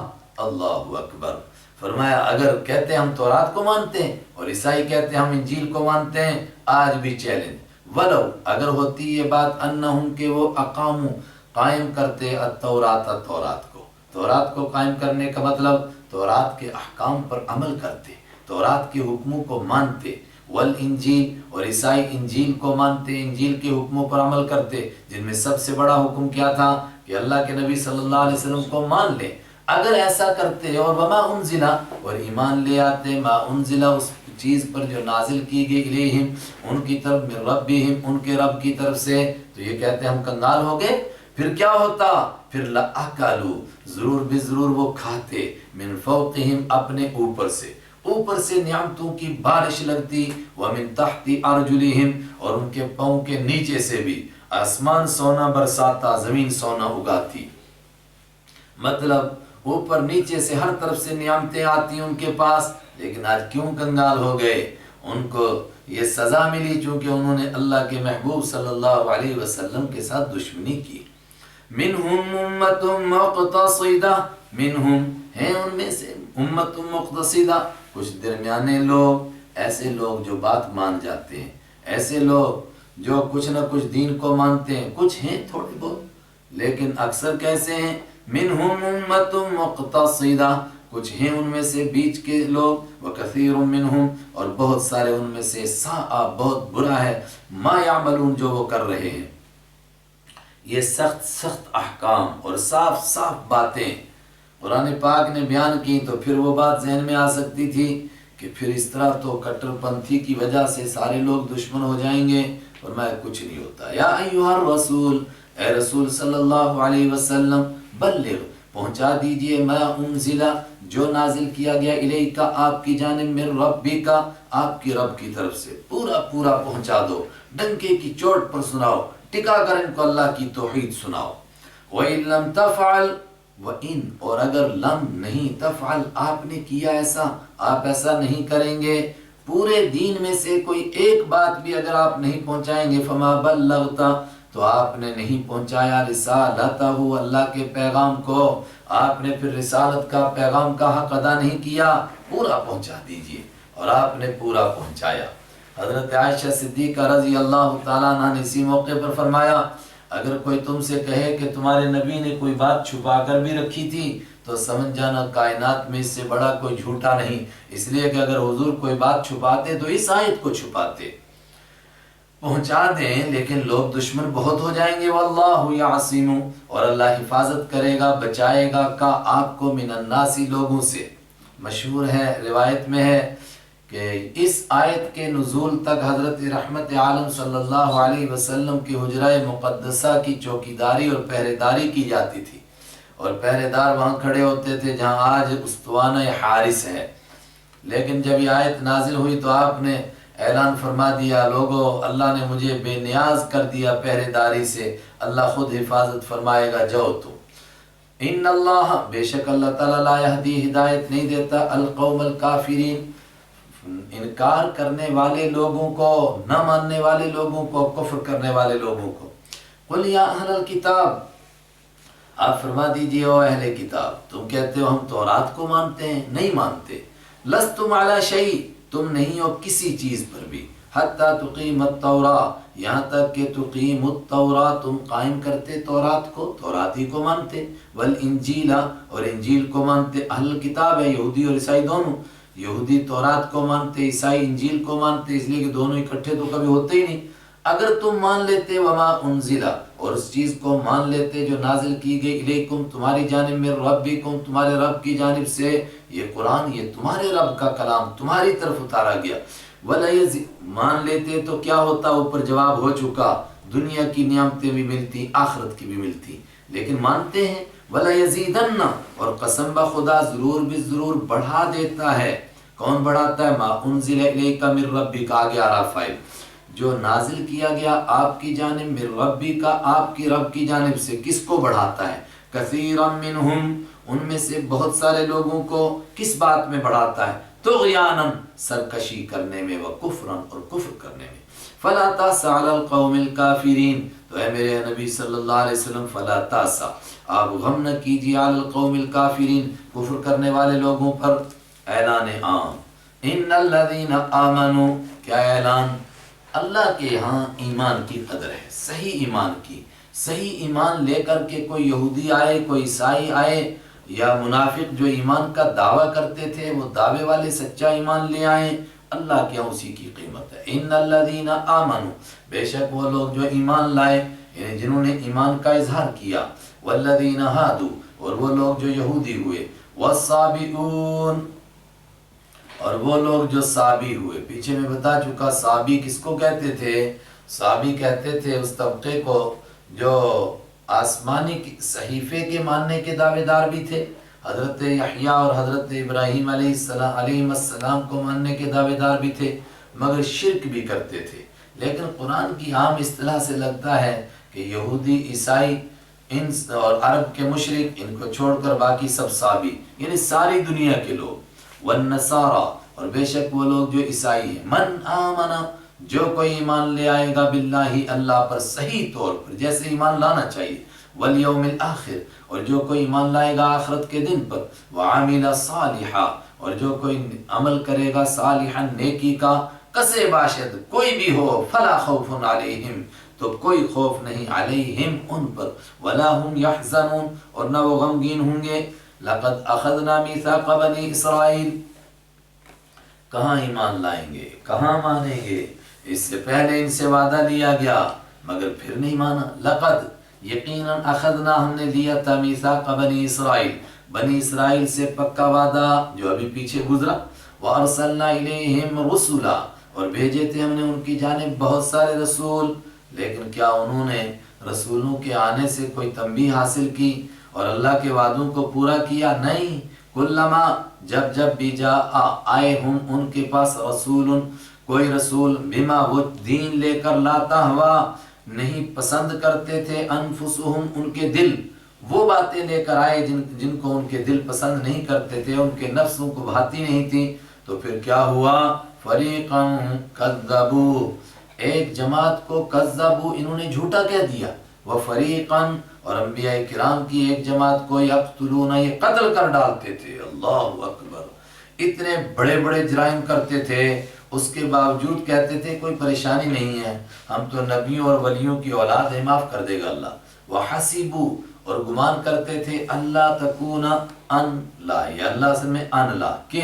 اللہ اکبر. فرمایا اگر کہتے ہم تورات کو مانتے ہیں اور عیسائی کہتے ہم انجیل کو مانتے ہیں، آج بھی چیلنج. وَلَوْ اگر ہوتی یہ بات أَنَّهُمْ کہ وہ اقاموا قائم کرتے التورات کو. تورات کو قائم کرنے کا مطلب تورات کے احکام پر عمل کرتے، تورات کے حکموں کو مانتے. والانجیل اور عیسائی انجیل کو مانتے، انجیل کے حکموں پر عمل کرتے، جن میں سب سے بڑا حکم کیا تھا کہ اللہ کے نبی صلی اللہ علیہ وسلم کو مان لے. اگر ایسا کرتے اور وما انزلا اور ایمان لے آتے ما انزلا اس چیز پر جو نازل کی گئی الیہم ان کی طرف من ربہم ان کے رب کی طرف سے، تو یہ کہتے ہم کنگال ہو گئے. پھر کیا ہوتا؟ پھر لَأَكَلُوا ضرور بے ضرور وہ کھاتے من فوقہم اپنے اوپر سے، اوپر سے نعمتوں کی بارش لگتی، وَمِن تَحْتِ أَرْجُلِهِمْ اور ان کے پاؤں کے نیچے سے بھی آسمان سونا برساتا، زمین سونا اگاتی. مطلب اوپر نیچے سے ہر طرف سے نعمتیں آتی ان کے پاس. لیکن آج کیوں کنگال ہو گئے؟ ان کو یہ سزا ملی چونکہ انہوں نے اللہ کے محبوب صلی اللہ علیہ وسلم کے ساتھ دشمنی کی. منہم امت مقتصدہ، منہم ہیں ان میں سے امت مقتصدہ کچھ درمیانے لوگ، ایسے لوگ جو بات مان جاتے ہیں، ایسے لوگ جو کچھ نہ کچھ دین کو مانتے ہیں. کچھ ہیں تھوڑے بہت، لیکن اکثر کیسے ہیں؟ منہم امت مقتصدہ کچھ ہیں ان میں سے بیچ کے لوگ، وکثیر منہم اور بہت سارے ان میں سے ساء بہت برا ہے ما یعملون جو وہ کر رہے ہیں. یہ سخت سخت احکام اور صاف صاف باتیں قرآن پاک نے بیان کی تو پھر وہ بات ذہن میں آ سکتی تھی کہ پھر اس طرح تو کٹر پنتھی کی وجہ سے سارے لوگ دشمن ہو جائیں گے. فرمایا کچھ نہیں ہوتا. یا ایھا الرسول اے رسول صلی اللہ علیہ وسلم بلغ پہنچا دیجئے ما انزل جو نازل کیا گیا الیک آپ کی جانب من ربک آپ کی رب کی طرف سے، پورا پورا پہنچا دو، ڈنکے کی چوٹ پر سناؤ، ٹکا کر ان کو اللہ کی توحید سناؤ. وَإِن لَمْ تَفْعَلْ وَإِن اور اگر لم نہیں تفعل آپ نے کیا ایسا، آپ ایسا نہیں کریں گے، پورے دین میں سے کوئی ایک بات بھی اگر آپ نہیں پہنچائیں گے فما بلغت تو آپ نے نہیں پہنچایا رسالتہ اللہ کے پیغام کو، آپ نے پھر رسالت کا پیغام کا حق ادا نہیں کیا. پورا پہنچا دیجئے اور آپ نے پورا پہنچایا. حضرت عائشہ صدیقہ رضی اللہ تعالیٰ عنہ نے اسی موقع پر فرمایا اگر کوئی تم سے کہے کہ تمہارے نبی نے کوئی بات چھپا کر بھی رکھی تھی تو سمجھ جانا کائنات میں اس سے بڑا کوئی جھوٹا نہیں، اس لیے کہ اگر حضور کوئی بات چھپاتے تو اس آیت کو چھپاتے. پہنچا دیں لیکن لوگ دشمن بہت ہو جائیں گے. واللہ یعصم اور اللہ حفاظت کرے گا، بچائے گا کا آپ کو من الناس لوگوں سے. مشہور ہے، روایت میں ہے کہ اس آیت کے نزول تک حضرت رحمت عالم صلی اللہ علیہ وسلم کی حجرہ مقدسہ کی چوکیداری اور پہرے داری کی جاتی تھی، اور پہرے دار وہاں کھڑے ہوتے تھے جہاں آج استوانہ حارس ہے. لیکن جب یہ آیت نازل ہوئی تو آپ نے اعلان فرما دیا لوگو اللہ نے مجھے بے نیاز کر دیا پہرے داری سے، اللہ خود حفاظت فرمائے گا، جاؤ تم. ان اللہ بے شک اللہ تعالیٰ لا یہدی ہدایت نہیں دیتا القوم الکافرین انکار کرنے والے لوگوں کو، نہ ماننے والے لوگوں کو، کفر کرنے والے لوگوں کو. قل یا اہل الکتاب آپ فرما دیجئے او اہل کتاب تم کہتے ہو ہم تورات کو مانتے ہیں، نہیں مانتے. لستم علی شیء تم نہیں ہو کسی چیز پر بھی، حتی تقیم التوراۃ، یہاں تک کہ تقیم التوراۃ، تم قائم کرتے تورات کو، توراتی کو مانتے، والانجیل اور انجیل کو مانتے، اہل کتاب ہے یہودی اور عیسائی دونوں، یہودی تورات کو مانتے، عیسائی انجیل کو مانتے، اس لیے کہ دونوں اکٹھے تو کبھی ہوتے ہی نہیں۔ اگر تم مان لیتے وما انزلا، اور اس چیز کو مان لیتے جو نازل کی گئی الیکم تمہاری جانب میں، ربکم تمہارے رب کی جانب سے، یہ قرآن یہ تمہارے رب کا کلام تمہاری طرف اتارا گیا، مان لیتے تو کیا ہوتا، اوپر جواب ہو چکا، دنیا کی نعمتیں بھی ملتی آخرت کی بھی ملتی، لیکن مانتے ہیں وَلَيَزِيدَنَّ، اور قسم بخدا ضرور بھی ضرور بڑھا دیتا ہے۔ کون بڑھاتا ہے؟ ما انزل الیک من ربک، آگے آ رہا فائل، جو نازل کیا گیا آپ کی جانب من ربی کا، آپ کی رب کی جانب سے، کس کو بڑھاتا ہے؟ کثیرا منہم، ان میں سے بہت سارے لوگوں کو کس بات میں بڑھاتا ہے؟ طغیانا، سرکشی کرنے میں، وکفرا، اور کفر کرنے میں۔ فلا تأس علی القوم الکافرین، تو اے میرے نبی صلی اللہ علیہ وسلم فلا تأس، آپ غم نہ کیجیے، علی القوم الکافرین، کفر کرنے والے لوگوں پر۔ اعلان عام، ان الذین آمنوا، کیا اعلان؟ اللہ کے یہاں ایمان کی قدر ہے، صحیح ایمان کی، صحیح ایمان لے کر کے کوئی یہودی آئے، کوئی عیسائی آئے، یا منافق جو ایمان کا دعویٰ کرتے تھے وہ دعوے والے سچا ایمان لے آئیں، اللہ کے یہاں اسی کی قیمت ہے۔ ان الذین آمنوا، بے شک وہ لوگ جو ایمان لائے، یعنی جنہوں نے ایمان کا اظہار کیا، والذین ہادوا، اور وہ لوگ جو یہودی ہوئے، والصابئون، اور وہ لوگ جو صابی ہوئے۔ پیچھے میں بتا چکا صابی کس کو کہتے تھے؟ صابی کہتے تھے اس طبقے کو جو آسمانی صحیفے کے ماننے کے دعوے دار بھی تھے، حضرت یحییٰ اور حضرت ابراہیم علیہ السلام کو ماننے کے دعوے دار بھی تھے، مگر شرک بھی کرتے تھے۔ لیکن قرآن کی عام اصطلاح سے لگتا ہے کہ یہودی، عیسائی ان اور عرب کے مشرک، ان کو چھوڑ کر باقی سب صابی، یعنی ساری دنیا کے لوگ، والنصارى، اور بے شک وہ لوگ جو عیسائی ہیں، من آمنا، جو کوئی ایمان لے آئے گا، باللہ، اللہ پر صحیح طور پر جیسے ایمان لانا چاہیے، والیوم الآخر، اور جو کوئی ایمان لائے گا آخرت کے دن پر، وعمل صالحا، اور جو کوئی عمل کرے گا صالحا، نیکی کا، کسے باشد کوئی بھی ہو، فلا خوف علیہم، تو کوئی خوف نہیں، علیہم ان پر، ولا هم یحزنون، اور نہ وہ غمگین ہوں گے۔ لقد اخذنا میثاق بنی اسرائیل، کہاں ایمان لائیں گے، کہاں مانیں گے؟ اس سے پہلے ان سے وعدہ لیا گیا مگر پھر نہیں مانا۔ لقد، یقیناً، اخذنا، ہم نے لیا تھا، میثاق بنی اسرائیل، بنی اسرائیل سے پکا وعدہ جو ابھی پیچھے گزرا، وارسلنا الیہم رسلا، اور بھیجے تھے ہم نے ان کی جانب بہت سارے رسول، لیکن کیا انہوں نے رسولوں کے آنے سے کوئی تنبیہ حاصل کی اور اللہ کے وعدوں کو پورا کیا؟ نہیں۔ کلما، جب جب بھی جا آئے ہم ان کے پاس رسول، کوئی رسول، بما، وہ دین لے کر، لا تہوا، نہیں پسند کرتے تھے، انفسہم، ان کے دل، وہ باتیں لے کر آئے جن کو ان کے دل پسند نہیں کرتے تھے، ان کے نفسوں کو بھاتی نہیں تھی، تو پھر کیا ہوا؟ فریقا کذبوا، ایک جماعت کو، کذبوا، انہوں نے جھوٹا کہہ دیا، وفریقا، اور انبیاء کرام کی ایک جماعت کو، یقتلون، یہ قتل کر ڈالتے تھے۔ اللہ اکبر، اتنے بڑے بڑے جرائم کرتے تھے، اس کے باوجود کہتے تھے کوئی پریشانی نہیں ہے، ہم تو نبیوں اور ولیوں کی اولاد ہے، معاف کر دے گا اللہ۔ وحسبوا، اور گمان کرتے تھے، اللہ تکون، ان لا، یا اللہ سے میں ان لا، کہ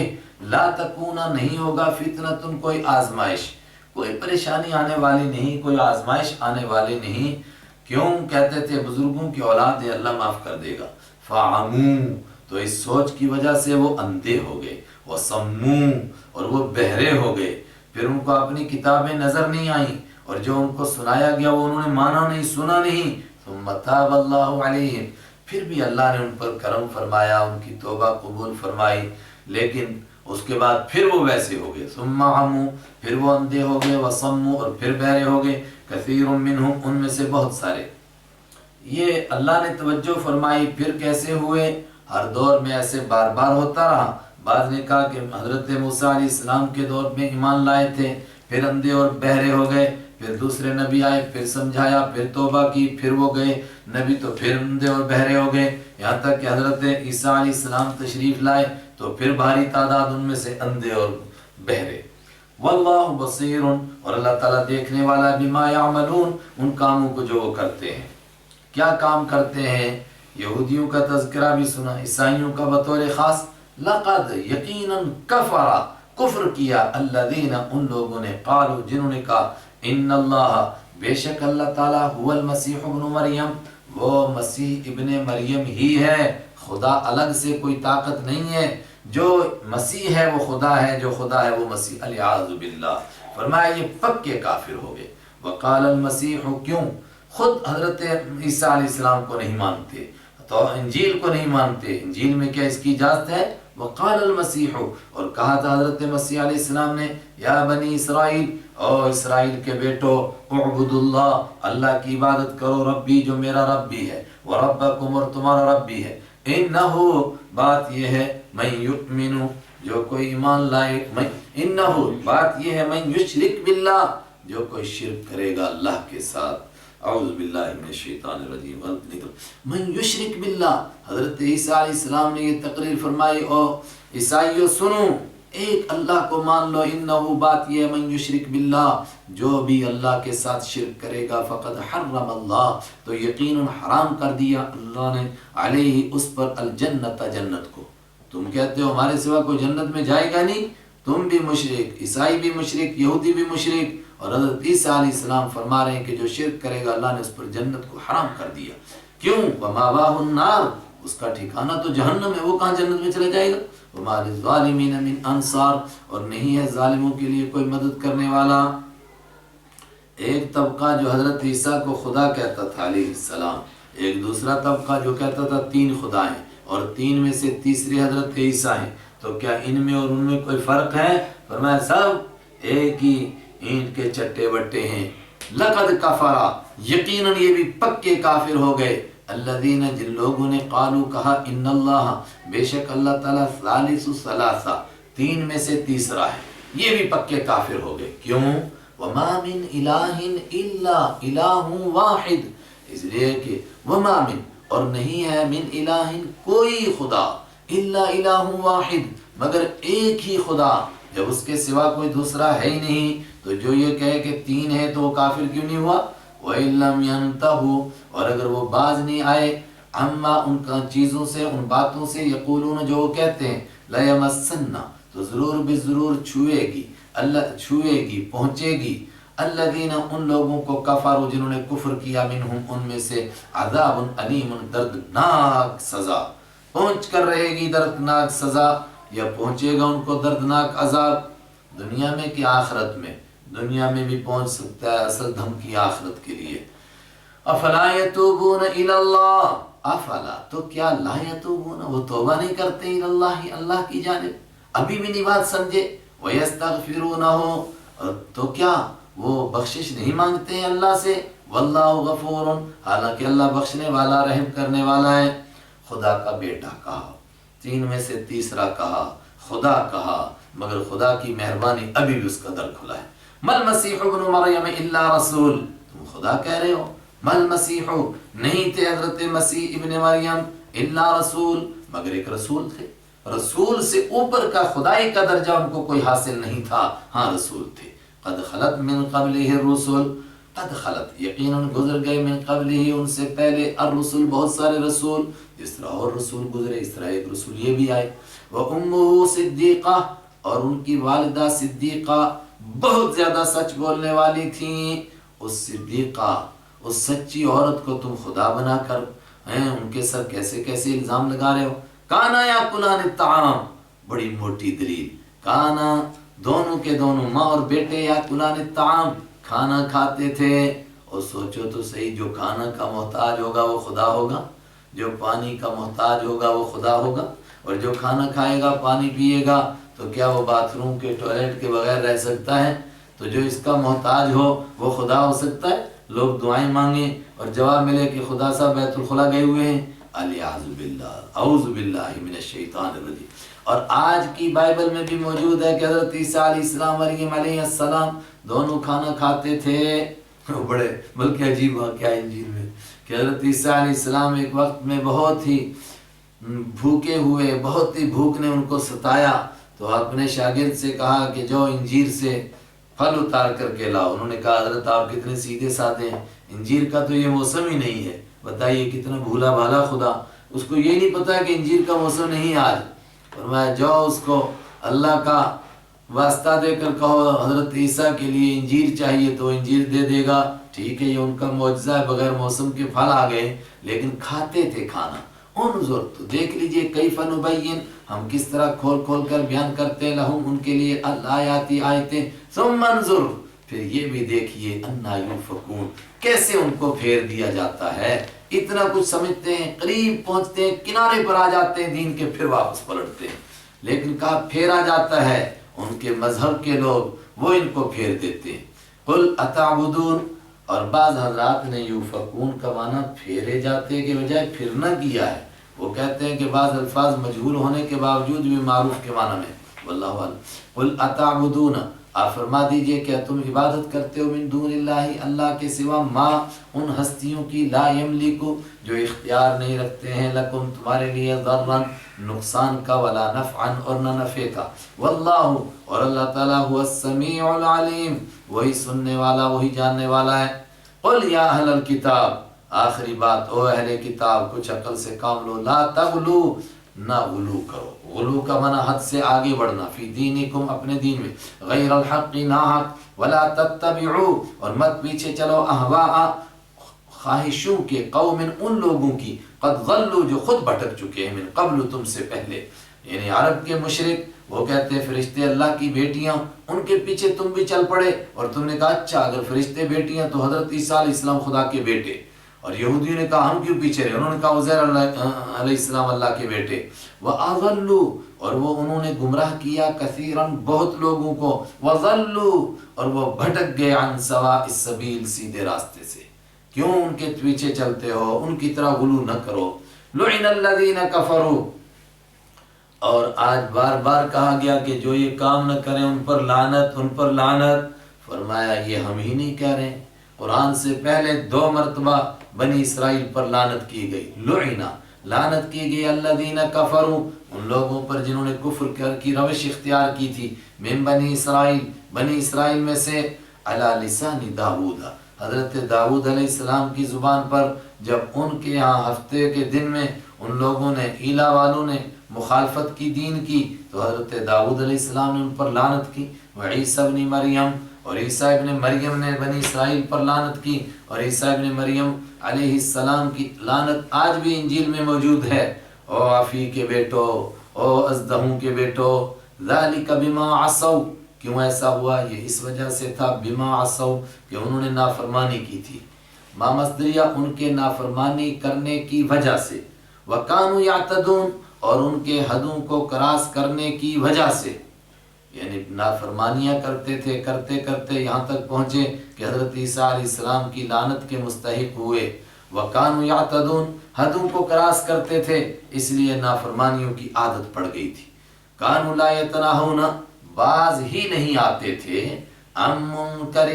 لا تکون، نہیں ہوگا، فتنۃ، کوئی آزمائش، کوئی پریشانی آنے والی نہیں، کوئی آزمائش آنے والی نہیں۔ کیوں کہتے تھے؟ بزرگوں کی اولاد ہے، اللہ معاف کر دے گا۔ فعموا، تو اس سوچ کی وجہ سے وہ اندھے ہو گئے، وصموا، اور وہ بہرے ہو گئے، پھر ان کو اپنی کتابیں نظر نہیں آئیں، اور جو ان کو سنایا گیا وہ انہوں نے مانا نہیں، سنا نہیں۔ ثم تاب اللہ علیہم، پھر بھی اللہ نے ان پر کرم فرمایا، ان کی توبہ قبول فرمائی، لیکن اس کے بعد پھر وہ ویسے ہو گئے۔ ثم عموا، پھر وہ اندھے ہو گئے، وصموا، اور پھر بہرے ہو گئے، کثیر منہم، ان میں سے بہت سارے۔ یہ اللہ نے توجہ فرمائی، پھر کیسے ہوئے؟ ہر دور میں ایسے بار بار ہوتا رہا۔ بعض نے کہا کہ حضرت موسیٰ علیہ السلام کے دور میں ایمان لائے تھے، پھر اندھے اور بہرے ہو گئے، پھر دوسرے نبی آئے، پھر سمجھایا، پھر توبہ کی، پھر وہ گئے نبی تو پھر اندھے اور بہرے ہو گئے، یہاں تک کہ حضرت عیسیٰ علیہ السلام تشریف لائے تو پھر بھاری تعداد ان میں سے اندھے اور بہرے۔ واللہ بصیر، اور اللہ تعالیٰ دیکھنے والا بما یعملون، ان کاموں کو جو وہ کرتے ہیں۔ کیا کام کرتے ہیں؟ یہودیوں کا تذکرہ بھی سنا، عیسائیوں کا بطور خاص۔ لقد یقیناً کفر کیا الذین، ان لوگوں نے، قالوا جنہوں نے کہا، ان اللہ، بے شک اللہ تعالیٰ، هو المسیح ابن مریم، وہ مسیح ابن مریم ہی ہے، خدا الگ سے کوئی طاقت نہیں ہے، جو مسیح ہے وہ خدا ہے، جو خدا ہے وہ مسیح، الیاذ باللہ۔ فرمایا یہ پکے کافر ہو گئے۔ وقال المسیح، کیوں؟ خود حضرت عیسیٰ علیہ السلام کو نہیں مانتے تو انجیل کو نہیں مانتے، انجیل میں کیا اس کی اجازت ہے؟ وقال المسیح، اور کہا تھا حضرت مسیح علیہ السلام نے، یا بنی اسرائیل، او اسرائیل کے بیٹو، اعبدوا اللہ، اللہ کی عبادت کرو، ربی، جو میرا رب بھی ہے، وربکم، اور تمہارا رب بھی ہے، انہو، بات یہ ہے، من یؤمن، جو کوئی ایمان لائے، انہو، بات یہ ہے، من یشرک باللہ، جو کوئی شرک کرے گا اللہ کے ساتھ، اعوذ باللہ من الشیطان الرجیم، من یشرک باللہ۔ حضرت عیسیٰ علیہ السلام نے یہ تقریر فرمائی، او عیسائیو سنو، ایک اللہ کو مان لو، انہو، بات یہ ہے، من یشرک باللہ، جو بھی اللہ کے ساتھ شرک کرے گا، فقد حرم اللہ، تو یقیناً حرام کر دیا اللہ نے، علیہ، اس پر، الجنت، جنت کو۔ تم کہتے ہو ہمارے سوا کوئی جنت میں جائے گا نہیں، تم بھی مشرک، عیسائی بھی مشرک، یہودی بھی مشرک، اور حضرت عیسیٰ علیہ السلام فرما رہے ہیں کہ جو شرک کرے گا اللہ نے اس پر جنت کو حرام کر دیا۔ کیوں؟ وَمَأْوَاهُ النَّارُ، اس کا ٹھکانہ تو جہنم ہے، وہ کہاں جنت میں چلا جائے گا۔ وَمَا لِلظَّالِمِينَ مِنْ أَنصَارٍ، اور نہیں ہے ظالموں کے لیے کوئی مدد کرنے والا۔ ایک طبقہ جو حضرت عیسیٰ کو خدا کہتا تھا علیہ السلام، ایک دوسرا طبقہ جو کہتا تھا تین خدا ہیں، اور تین میں سے تیسرے حضرت عیسیٰ ہیں، تو کیا ان میں اور ان میں کوئی فرق ہے؟ فرمایا سب ایک ہی اینٹ کے چٹے بٹے ہیں۔ لقد کفر، یقیناً یہ بھی پکے کافر ہو گئے، الذین، جن لوگوں نے، قالوا، کہا، ان اللہ، بے شک اللہ تعالیٰ، ثالث ثلاثہ، تین میں سے تیسرا ہے، یہ بھی پکے کافر ہو گئے۔ کیوں؟ وما من الہ الا الہ واحد، اس لیے کہ وما من، اور نہیں ہے، من الہ، کوئی خدا، الا الہ واحد، مگر ایک ہی خدا، جب اس کے سوا کوئی دوسرا ہے ہی نہیں، تو جو یہ کہے کہ تین ہے تو وہ کافر کیوں نہیں ہوا؟ وَإِن لَّمْ يَنْتَهُوا، اور اگر وہ باز نہیں آئے، عَمَّا، ان کا چیزوں سے، ان باتوں سے، یقولون، جو وہ کہتے ہیں، لَيَمَسَّنَّ، تو ضرور بضرور چھوئے گی، اللہ چھوئے گی، پہنچے گی، الذین، ان لوگوں کو، کفروا، جنہوں نے کفر کیا، منہم، ان میں سے، عذاب علیم، دردناک سزا، پہنچ کر رہے گی دردناک سزا، یا پہنچے گا ان کو دردناک عذاب، دنیا میں کہ آخرت میں؟ دنیا میں بھی پہنچ سکتا ہے، اصل دھمکی آخرت کے لیے۔ افلا یتوبون الی اللہ، افلا، تو کیا، لا یتوبون، وہ توبہ نہیں کرتے، الی اللہ، اللہ کی جانب، ابھی بھی نہیں بات سمجھے، ویستغفرونہ، تو کیا وہ بخشش نہیں مانگتے ہیں اللہ سے، واللہ غفور، حالانکہ اللہ بخشنے والا، رحم کرنے والا ہے۔ خدا کا بیٹا کہا، تین میں سے تیسرا کہا، خدا کہا، مگر خدا کی مہربانی ابھی بھی اس کا در کھلا ہے۔ مل مسیح ابن مریم الا رسول، تم خدا کہہ رہے ہو، مل مسیح، نہیں تھے حضرت مسیح ابن مریم، الا رسول، مگر ایک رسول تھے، رسول سے اوپر کا خدائی کا درجہ ان کو کوئی حاصل نہیں تھا، ہاں رسول تھے۔ قد خلت من قبلہ الرسل، قد خلت، یقیناً گزر گئے، من قبلہ، ان سے پہلے، الرسل، بہت سارے رسول، جس طرح اور رسول گزرے اس طرح ایک رسول یہ بھی آئے، وَأُمُّهُ صِدِّيقَةٌ، اور ان کی والدہ صدیقہ، بہت زیادہ سچ بولنے والی تھیں۔ اس صدیقہ، اس سچی عورت کو تم خدا بنا کر ان کے سر کیسے کیسے الزام لگا رہے ہو۔ کانا یاکلان الطعام، بڑی موٹی دلیل، کانا، دونوں کے دونوں، ماں اور بیٹے، یاکلان الطعام، کھانا کھاتے تھے۔ اور سوچو تو صحیح، جو کھانا کا محتاج ہوگا وہ خدا ہوگا، جو پانی کا محتاج ہوگا وہ خدا ہوگا، اور جو کھانا کھائے گا، پانی پیے گا، تو کیا وہ باتھ روم کے، ٹوائلٹ کے بغیر رہ سکتا ہے؟ تو جو اس کا محتاج ہو وہ خدا ہو سکتا ہے؟ لوگ دعائیں مانگیں اور جواب ملے کہ خدا صاحب بیت الخلا گئے ہوئے ہیں، الیاذ باللہ، اعوذ باللہ من الشیطان الرجیم۔ اور آج کی بائبل میں بھی موجود ہے کہ حضرت عیسیٰ علیہ السلام، مریم علیہ السلام، دونوں کھانا کھاتے تھے۔ بڑے بلکہ عجیب واقعہ ہے انجیل میں کہ حضرت عیسیٰ علیہ السلام ایک وقت میں بہت ہی بھوکے ہوئے، بہت ہی بھوک نے ان کو ستایا، تو اپنے شاگرد سے کہا کہ جو انجیر سے پھل اتار کر کے لاؤ۔ انہوں نے کہا حضرت آپ کتنے سیدھے سادے ہیں، انجیر کا تو یہ موسم ہی نہیں ہے، بتائیے کتنا بھولا بھالا خدا، اس کو یہ نہیں پتا کہ انجیر کا موسم نہیں آج۔ فرمایا جاؤ اس کو اللہ کا واسطہ دے کر کہو حضرت عیسیٰ کے لیے انجیر چاہیے تو انجیر دے دے گا۔ ٹھیک ہے، یہ ان کا معجزہ ہے، بغیر موسم کے پھل آ گئے لیکن کھاتے تھے کھانا۔ انظر، تو دیکھ لیجئے کیف نبین، ہم کس طرح کھول کھول کر بیان کرتے ہیں، لہم ان کے لیے الآیاتی آیتیں، ثم انظر، پھر یہ بھی دیکھیے انا یوفکون، کیسے ان کو پھیر دیا جاتا ہے۔ اتنا کچھ سمجھتے ہیں، قریب پہنچتے ہیں، کنارے پر آ جاتے ہیں دین کے، پھر واپس پلٹتے ہیں۔ لیکن کہا پھیرا جاتا ہے، ان کے مذہب کے لوگ وہ ان کو پھیر دیتے ہیں۔ قل اتعبدون، اور بعض حضرات نے یوفکون کا معنی پھیرے جاتے کے بجائے پھرنا کیا ہے۔ وہ کہتے ہیں کہ بعض الفاظ مجہول ہونے کے باوجود بھی معروف کے معنی میں، واللہ اعلم۔ قل اتعبدون، آپ فرما دیجئے کیا تم عبادت کرتے ہو من دون اللہ، اللہ کے سوا، ما، ان ہستیوں کی، لا یملکو، جو اختیار نہیں رکھتے ہیں، لکم، تمہارے لیے، ضرًا، نقصان کا، ولا نفعا، اور نہ نفع کا، واللہ، اور اللہ تعالیٰ، هو السمیع العلیم، وہی سننے والا، وہی جاننے والا ہے۔ قل یا اہل الکتاب، آخری بات، او اہل کتاب، کچھ عقل سے کام لو، لا تغلو، نہ غلو کرو۔ غلو کا معنی حد سے آگے بڑھنا، فی دینکم، اپنے دین میں، غیر الحق، نہ حق، ولا تتبعوا، اور مت پیچھے چلو، اہواء، خواہشوں کے، قوم، ان لوگوں کی، قد ضلوا، جو خود بھٹک چکے ہیں، من قبل، تم سے پہلے، یعنی عرب کے مشرک، وہ کہتے ہیں فرشتے اللہ کی بیٹیاں، ان کے پیچھے تم بھی چل پڑے، اور تم نے کہا اچھا اگر فرشتے بیٹیاں تو حضرت عیسیٰ علیہ السلام خدا کے بیٹے، اور یہودیوں نے کہا ہم کیوں پیچھے رہے، انہوں نے کہا عزیر علیہ السلام اللہ کے بیٹے، وَأَضَلُّوا، اور وہ انہوں نے گمراہ کیا، کثیراً، بہت لوگوں کو، وَضَلُّوا، اور وہ بھٹک گئے، عن سواء السبیل، سیدھے راستے سے۔ کیوں ان کے پیچھے چلتے ہو، ان کی طرح غلو نہ کرو۔ لعن الذین کفروا، اور آج بار بار کہا گیا کہ جو یہ کام نہ کریں ان پر لعنت، ان پر لعنت۔ فرمایا یہ ہم ہی نہیں کہہ رہے، قرآن سے پہلے 2 مرتبہ بنی اسرائیل پر لعنت کی گئی، لعنا، لعنت کی گئی، الذین کفروا، ان لوگوں پر جنہوں نے کفر کی روش اختیار کی تھی، من بنی اسرائیل، بنی اسرائیل میں سے، علی لسان داؤد، حضرت داؤد علیہ السلام کی زبان پر، جب ان کے ہاں ہفتے کے دن میں ان لوگوں نے، ایلا والوں نے مخالفت کی دین کی، تو حضرت داؤد علیہ السلام نے ان پر لعنت کی، وعیسیٰ ابن مریم، اور عیسیٰ ابن مریم نے بنی اسرائیل پر لعنت کی، اور عیسیٰ ابن مریم علیہ السلام کی لعنت آج بھی انجیل میں موجود ہے، او عفی کے بیٹو، او ازدہوں کے بیٹو، ذالک بما عصوا، کیوں ایسا ہوا، یہ اس وجہ سے تھا، بما عصوا، کہ انہوں نے نافرمانی کی تھی، ما مصدریہ، ان کے نافرمانی کرنے کی وجہ سے، وَكَانُوا يَعْتَدُونَ، اور ان کے حدوں کو کراس کرنے کی وجہ سے، یعنی نافرمانیاں کرتے تھے، کرتے کرتے یہاں تک پہنچے کہ حضرت عیسیٰ علیہ السلام کی لعنت کے مستحق ہوئے۔ وَكَانُوا يَعْتَدُونَ، حدوں کو کراس کرتے تھے، اس لیے نافرمانیوں کی عادت پڑ گئی تھی۔ كَانُوا لَا يَتَنَاهُونَ، باز ہی نہیں آتے تھے، عن منکر،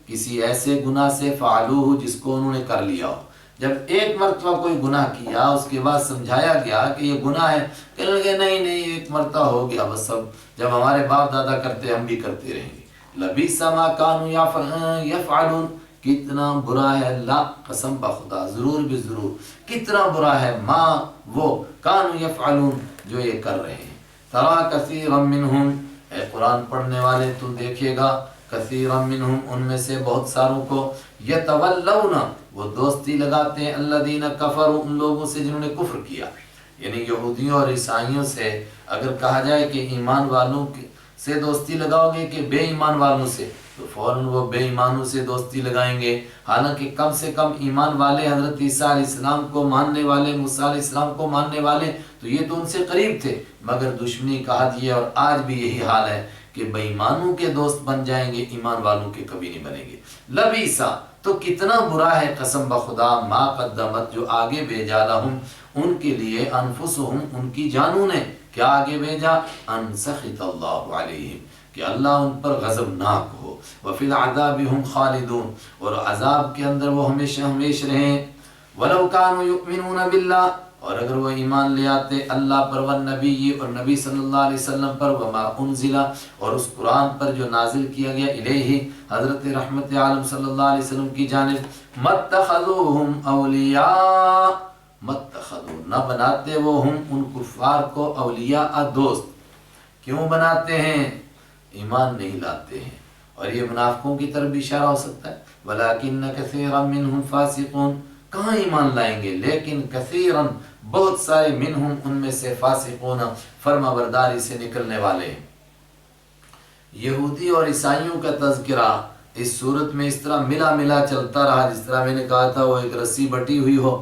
کسی ایسے گناہ سے، فعلوہ، جس کو انہوں نے کر لیا ہو۔ جب ایک مرتبہ کوئی گناہ کیا، اس کے بعد سمجھایا گیا کہ یہ گناہ ہے، کہنے لگے نہیں نہیں ایک مرتبہ ہو گیا بس، اب جب ہمارے باپ دادا کرتے ہم بھی کرتے رہیں گے۔ لبئس ما كانوا يفعلون، کتنا برا ہے، لا، قسم بخدا، ضرور بھی ضرور، کتنا برا ہے، ما، وہ، كانوا يفعلون، جو یہ کر رہے ہیں۔ ترى كثيرا منهم، اے قرآن پڑھنے والے تو دیکھے گا، کثیرا منہم، ان میں سے بہت ساروں کو، یتولون، وہ دوستی لگاتے ہیں، الذین کفروا، ان لوگوں سے جنہوں نے کفر کیا، یعنی یہودیوں اور عیسائیوں سے اگر کہا جائے کہ ایمان والوں سے دوستی لگاؤ گے کہ بے ایمان والوں سے، تو فوراً وہ بے ایمانوں سے دوستی لگائیں گے، حالانکہ کم سے کم ایمان والے، حضرت عیسیٰ علیہ السلام کو ماننے والے، موسیٰ علیہ السلام کو ماننے والے، تو یہ تو ان سے قریب تھے، مگر دشمنی کا حد یہ، اور آج بھی یہی حال ہے کہ بے ایمانوں کے دوست بن جائیں گے، ایمان والوں کے کبھی نہیں بنیں گے۔ لبیسا، تو کتنا برا ہے، قسم بخدا، ما قدمت، جو آگے بھیجا، لہم، ان کے لیے، انفسہم، ان کی جانوں نے، کیا آگے بھیجا، ان سخط اللہ علیہم، کہ اللہ ان پر غضبناک ہو، وفی العذاب ہم خالدون، اور عذاب کے اندر وہ ہمیشہ ہمیش رہیں۔ ولو کانوا یؤمنون باللہ، اور اگر وہ ایمان لے آتے اللہ پر والنبی اور نبی صلی اللہ علیہ وسلم پر وما انزلا اور اس قرآن پر جو نازل کیا گیا الیہ حضرت رحمت عالم صلی اللہ علیہ وسلم کی جانب متخذوہم اولیاء متخذو نہ بناتے وہ ہم ان کفار کو اولیاء دوست. کیوں بناتے ہیں؟ ایمان نہیں لاتے ہیں. اور یہ منافقوں کی طرف بھی اشارہ ہو سکتا ہے ولیکن کثیرا منہم فاسقون کہاں ایمان لائیں گے لیکن کثیرا بہت سارے منہم ان میں سے فاسقون فرما برداری سے نکلنے والے ہیں. یہودی اور عیسائیوں کا تذکرہ اس صورت میں اس طرح ملا ملا چلتا رہا جس طرح میں نے کہا تھا وہ ایک رسی بٹی ہوئی ہو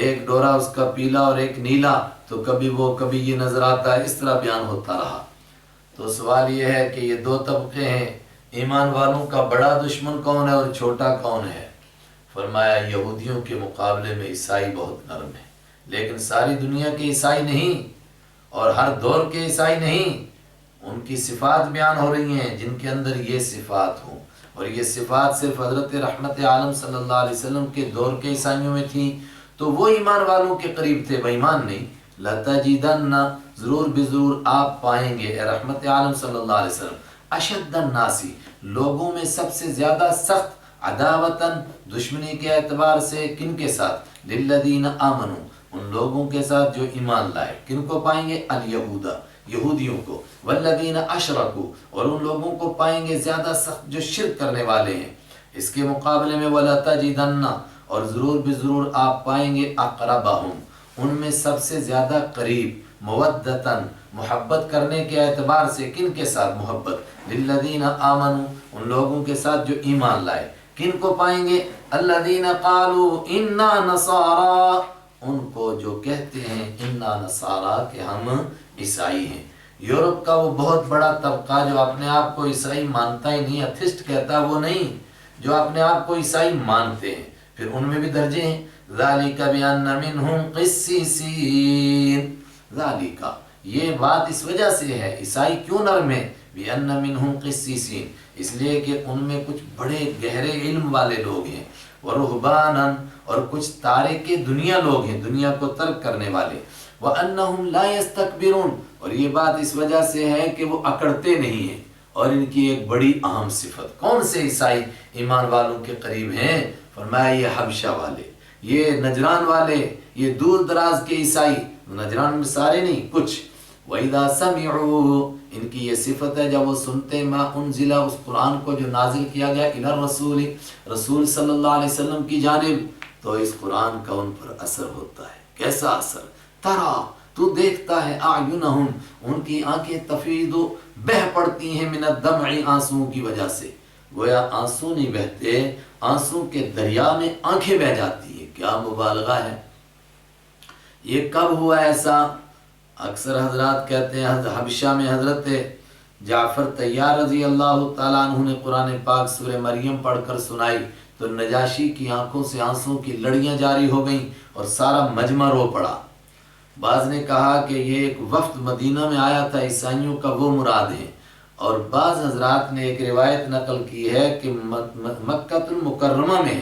ایک ڈورا اس کا پیلا اور ایک نیلا تو کبھی وہ کبھی یہ نظر آتا ہے اس طرح بیان ہوتا رہا. تو سوال یہ ہے کہ یہ دو طبقے ہیں ایمان والوں کا بڑا دشمن کون ہے اور چھوٹا کون ہے؟ فرمایا یہودیوں کے مقابلے میں عیسائی بہت نرم ہے لیکن ساری دنیا کے عیسائی نہیں اور ہر دور کے عیسائی نہیں. ان کی صفات بیان ہو رہی ہیں جن کے اندر یہ صفات ہوں اور یہ صفات صرف حضرت رحمت عالم صلی اللہ علیہ وسلم کے دور کے عیسائیوں میں تھیں تو وہ ایمان والوں کے قریب تھے بے ایمان نہیں. لَتَجِدَنَّ ضرور بضرور آپ پائیں گے اے رحمت عالم صلی اللہ علیہ وسلم اشد الناسی لوگوں میں سب سے زیادہ سخت عداوتاً دشمنی کے اعتبار سے کن کے ساتھ للذین آمنوا ان لوگوں کے ساتھ جو ایمان لائے. کن کو پائیں گے؟ الیہودا یہودیوں کو والذین اشرکوا اور ان لوگوں کو پائیں گے زیادہ سخت جو شرک کرنے والے ہیں. اس کے مقابلے میں وَلَتَجِدَنَّ اور ضرور بضرور آپ پائیں گے اقربہم ان میں سب سے زیادہ قریب مودتاً محبت کرنے کے اعتبار سے کن کے ساتھ محبت للذین آمنوا ان لوگوں کے ساتھ جو ایمان لائے. کن کو پائیں گے؟ الذین قالوا انا نصارا ان کو جو کہتے ہیں انا نصارا کہ ہم عیسائی ہیں. یورپ کا وہ بہت بڑا طبقہ جو اپنے آپ کو عیسائی مانتا ہی نہیں اتھسٹ کہتا وہ نہیں جو اپنے آپ کو عیسائی مانتے ہیں پھر ان میں بھی درجے ہیں. ذالک بان منہم قسیسین ذالک یہ بات اس وجہ سے ہے عیسائی کیوں نرم ہے بان منہم قسیسین اس لیے کہ ان میں کچھ بڑے گہرے علم والے لوگ ہیں ورہبانا اور کچھ تارک دنیا لوگ ہیں دنیا کو ترک کرنے والے وانہم لا یستکبرون اور یہ بات اس وجہ سے ہے کہ وہ اکڑتے نہیں ہیں. اور ان کی ایک بڑی اہم صفت کون سے عیسائی ایمان والوں کے قریب ہیں؟ فرمایا یہ حبشہ والے یہ نجران والے یہ دور دراز کے عیسائی نجران میں سارے نہیں کچھ. وَإِذَا سَمِعُوا ان کی یہ صفت ہے جب وہ سنتے ما انزل اس قرآن کو جو نازل کیا گیا الی الرسول رسول صلی اللہ علیہ وسلم کی جانب تو اس قرآن کا ان پر اثر ہوتا ہے. کیسا اثر؟ ترا تو دیکھتا ہے اعینہم ان کی آنکھیں تفیض بہہ پڑتی ہیں من الدمع آنسوؤں کی وجہ سے. گویا آنسو نہیں بہتے آنسو کے دریا میں آنکھیں بہہ جاتی ہیں. کیا مبالغہ ہے. یہ کب ہوا ایسا؟ اکثر حضرات کہتے ہیں حبشہ میں حضرت جعفر طیار رضی اللہ تعالیٰ عنہ نے قرآن پاک سورہ مریم پڑھ کر سنائی تو نجاشی کی آنکھوں سے آنسوں کی لڑیاں جاری ہو گئیں اور سارا مجمع رو پڑا. بعض نے کہا کہ یہ ایک وفد مدینہ میں آیا تھا عیسائیوں کا وہ مراد ہے اور بعض حضرات نے ایک روایت نقل کی ہے کہ مکہ المکرمہ میں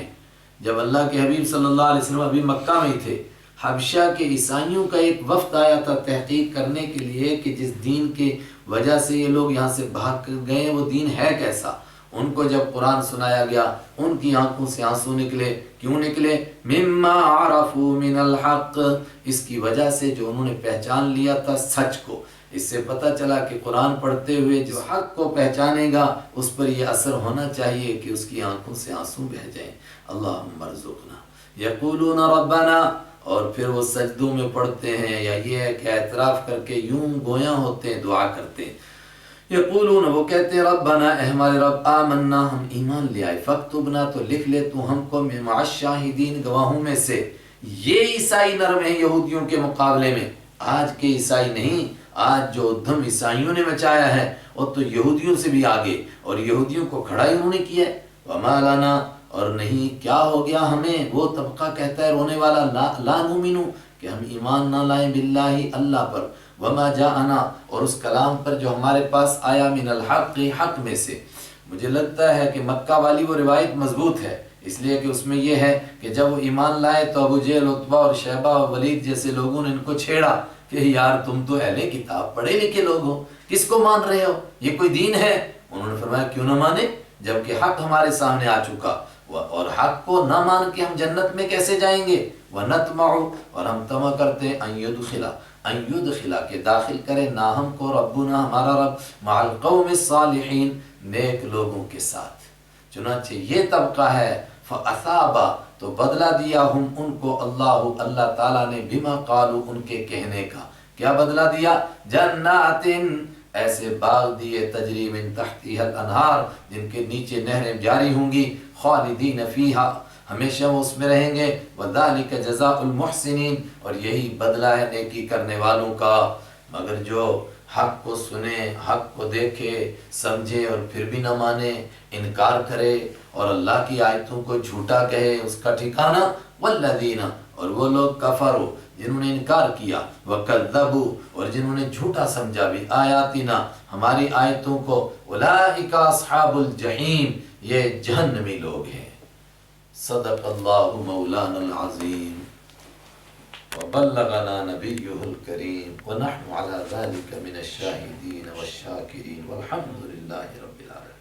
جب اللہ کے حبیب صلی اللہ علیہ وسلم ابھی مکہ میں ہی تھے حبشہ کے عیسائیوں کا ایک وفد آیا تھا تحقیق کرنے کے لیے کہ جس دین کے وجہ سے یہ لوگ یہاں سے بھاگ گئے وہ دین ہے کیسا. ان کو جب قرآن سنایا گیا ان کی آنکھوں سے آنسو نکلے. کیوں نکلے؟ مما عرفوا من الحق اس کی وجہ سے جو انہوں نے پہچان لیا تھا سچ کو. اس سے پتہ چلا کہ قرآن پڑھتے ہوئے جو حق کو پہچانے گا اس پر یہ اثر ہونا چاہیے کہ اس کی آنکھوں سے آنسو بہہ جائیں. اللہم ارزقنا. یقولون ربنا اور پھر وہ سجدوں میں پڑھتے ہیں یا یہ ہے کہ اعتراف کر کے یوں گویاں ہوتے ہیں دعا کرتے ہیں. یقولون وہ کہتے ہیں ربنا اے ہمارے رب آمنا ہم ایمان لے آئے فاکتبنا تو لکھ لے تو ہم کو مع الشاہدین گواہوں میں سے. یہ عیسائی نرم ہیں یہودیوں کے مقابلے میں. آج کے عیسائی نہیں آج جو ادھم عیسائیوں نے مچایا ہے وہ تو یہودیوں سے بھی آگے اور یہودیوں کو کھڑا ہی انہوں نے کیا ہے. وما لنا اور نہیں کیا ہو گیا ہمیں وہ طبقہ کہتا ہے رونے والا لا نؤمنو کہ ہم ایمان نہ لائیں باللہ اللہ پر وما جاءنا اور اس کلام پر جو ہمارے پاس آیا من الحق حق میں سے. مجھے لگتا ہے کہ مکہ والی وہ روایت مضبوط ہے اس لیے کہ اس میں یہ ہے کہ جب وہ ایمان لائے تو ابو جہل، عتبہ اور شیبہ اور ولید جیسے لوگوں نے ان کو چھیڑا کہ یار تم تو اہل کتاب، پڑھے لکھے لوگ ہو، کس کو مان رہے ہو، یہ کوئی دین ہے؟ انہوں نے فرمایا کیوں نہ مانے، جبکہ حق ہمارے سامنے آ چکا، اور حق کو نہ مان کے ہم جنت میں کیسے جائیں گے؟ وَنَطْمَعُ، اور ہم طمع کرتے ان یدخلا کہ داخل کرے نہ ہم کو ربنا ہمارا رب مع القوم الصالحین نیک لوگوں کے ساتھ۔ چنانچہ یہ طبقہ ہے فَأَثَابَ، تو بدلہ دیا ہم ان کو اللہ تعالیٰ نے بما قالوا ان کے کہنے کا، کیا بدلہ دیا؟ جنات، ایسے باغ دیے تجری من تحتها الانہار، جن کے نیچے نہریں جاری ہوں گی، خالدین فیہا، ہمیشہ وہ اس میں رہیں گے، وَذَلِكَ جَزَاءُ الْمُحْسِنِينَ، اور یہی بدلہ ہے نیکی کرنے والوں کا۔ مگر جو حق کو سنے، حق کو دیکھے سمجھے اور پھر بھی نہ مانے، انکار کرے اور اللہ کی آیتوں کو جھوٹا کہے، اس کا ٹھکانہ والذین، اور وہ لوگ کفروا جنہوں نے انکار کیا، وکذبوا، اور جنہوں نے جھوٹا سمجھا بھی آیاتنا ہماری آیتوں کو، اولئک اصحاب الجحیم، یہ جہنمی لوگ ہیں۔ صدق اللہ مولانا العظیم وبلغنا نبیہ الکریم ونحن علی ذلک من الشاہدین والشاکرین والحمد للہ رب العالمین۔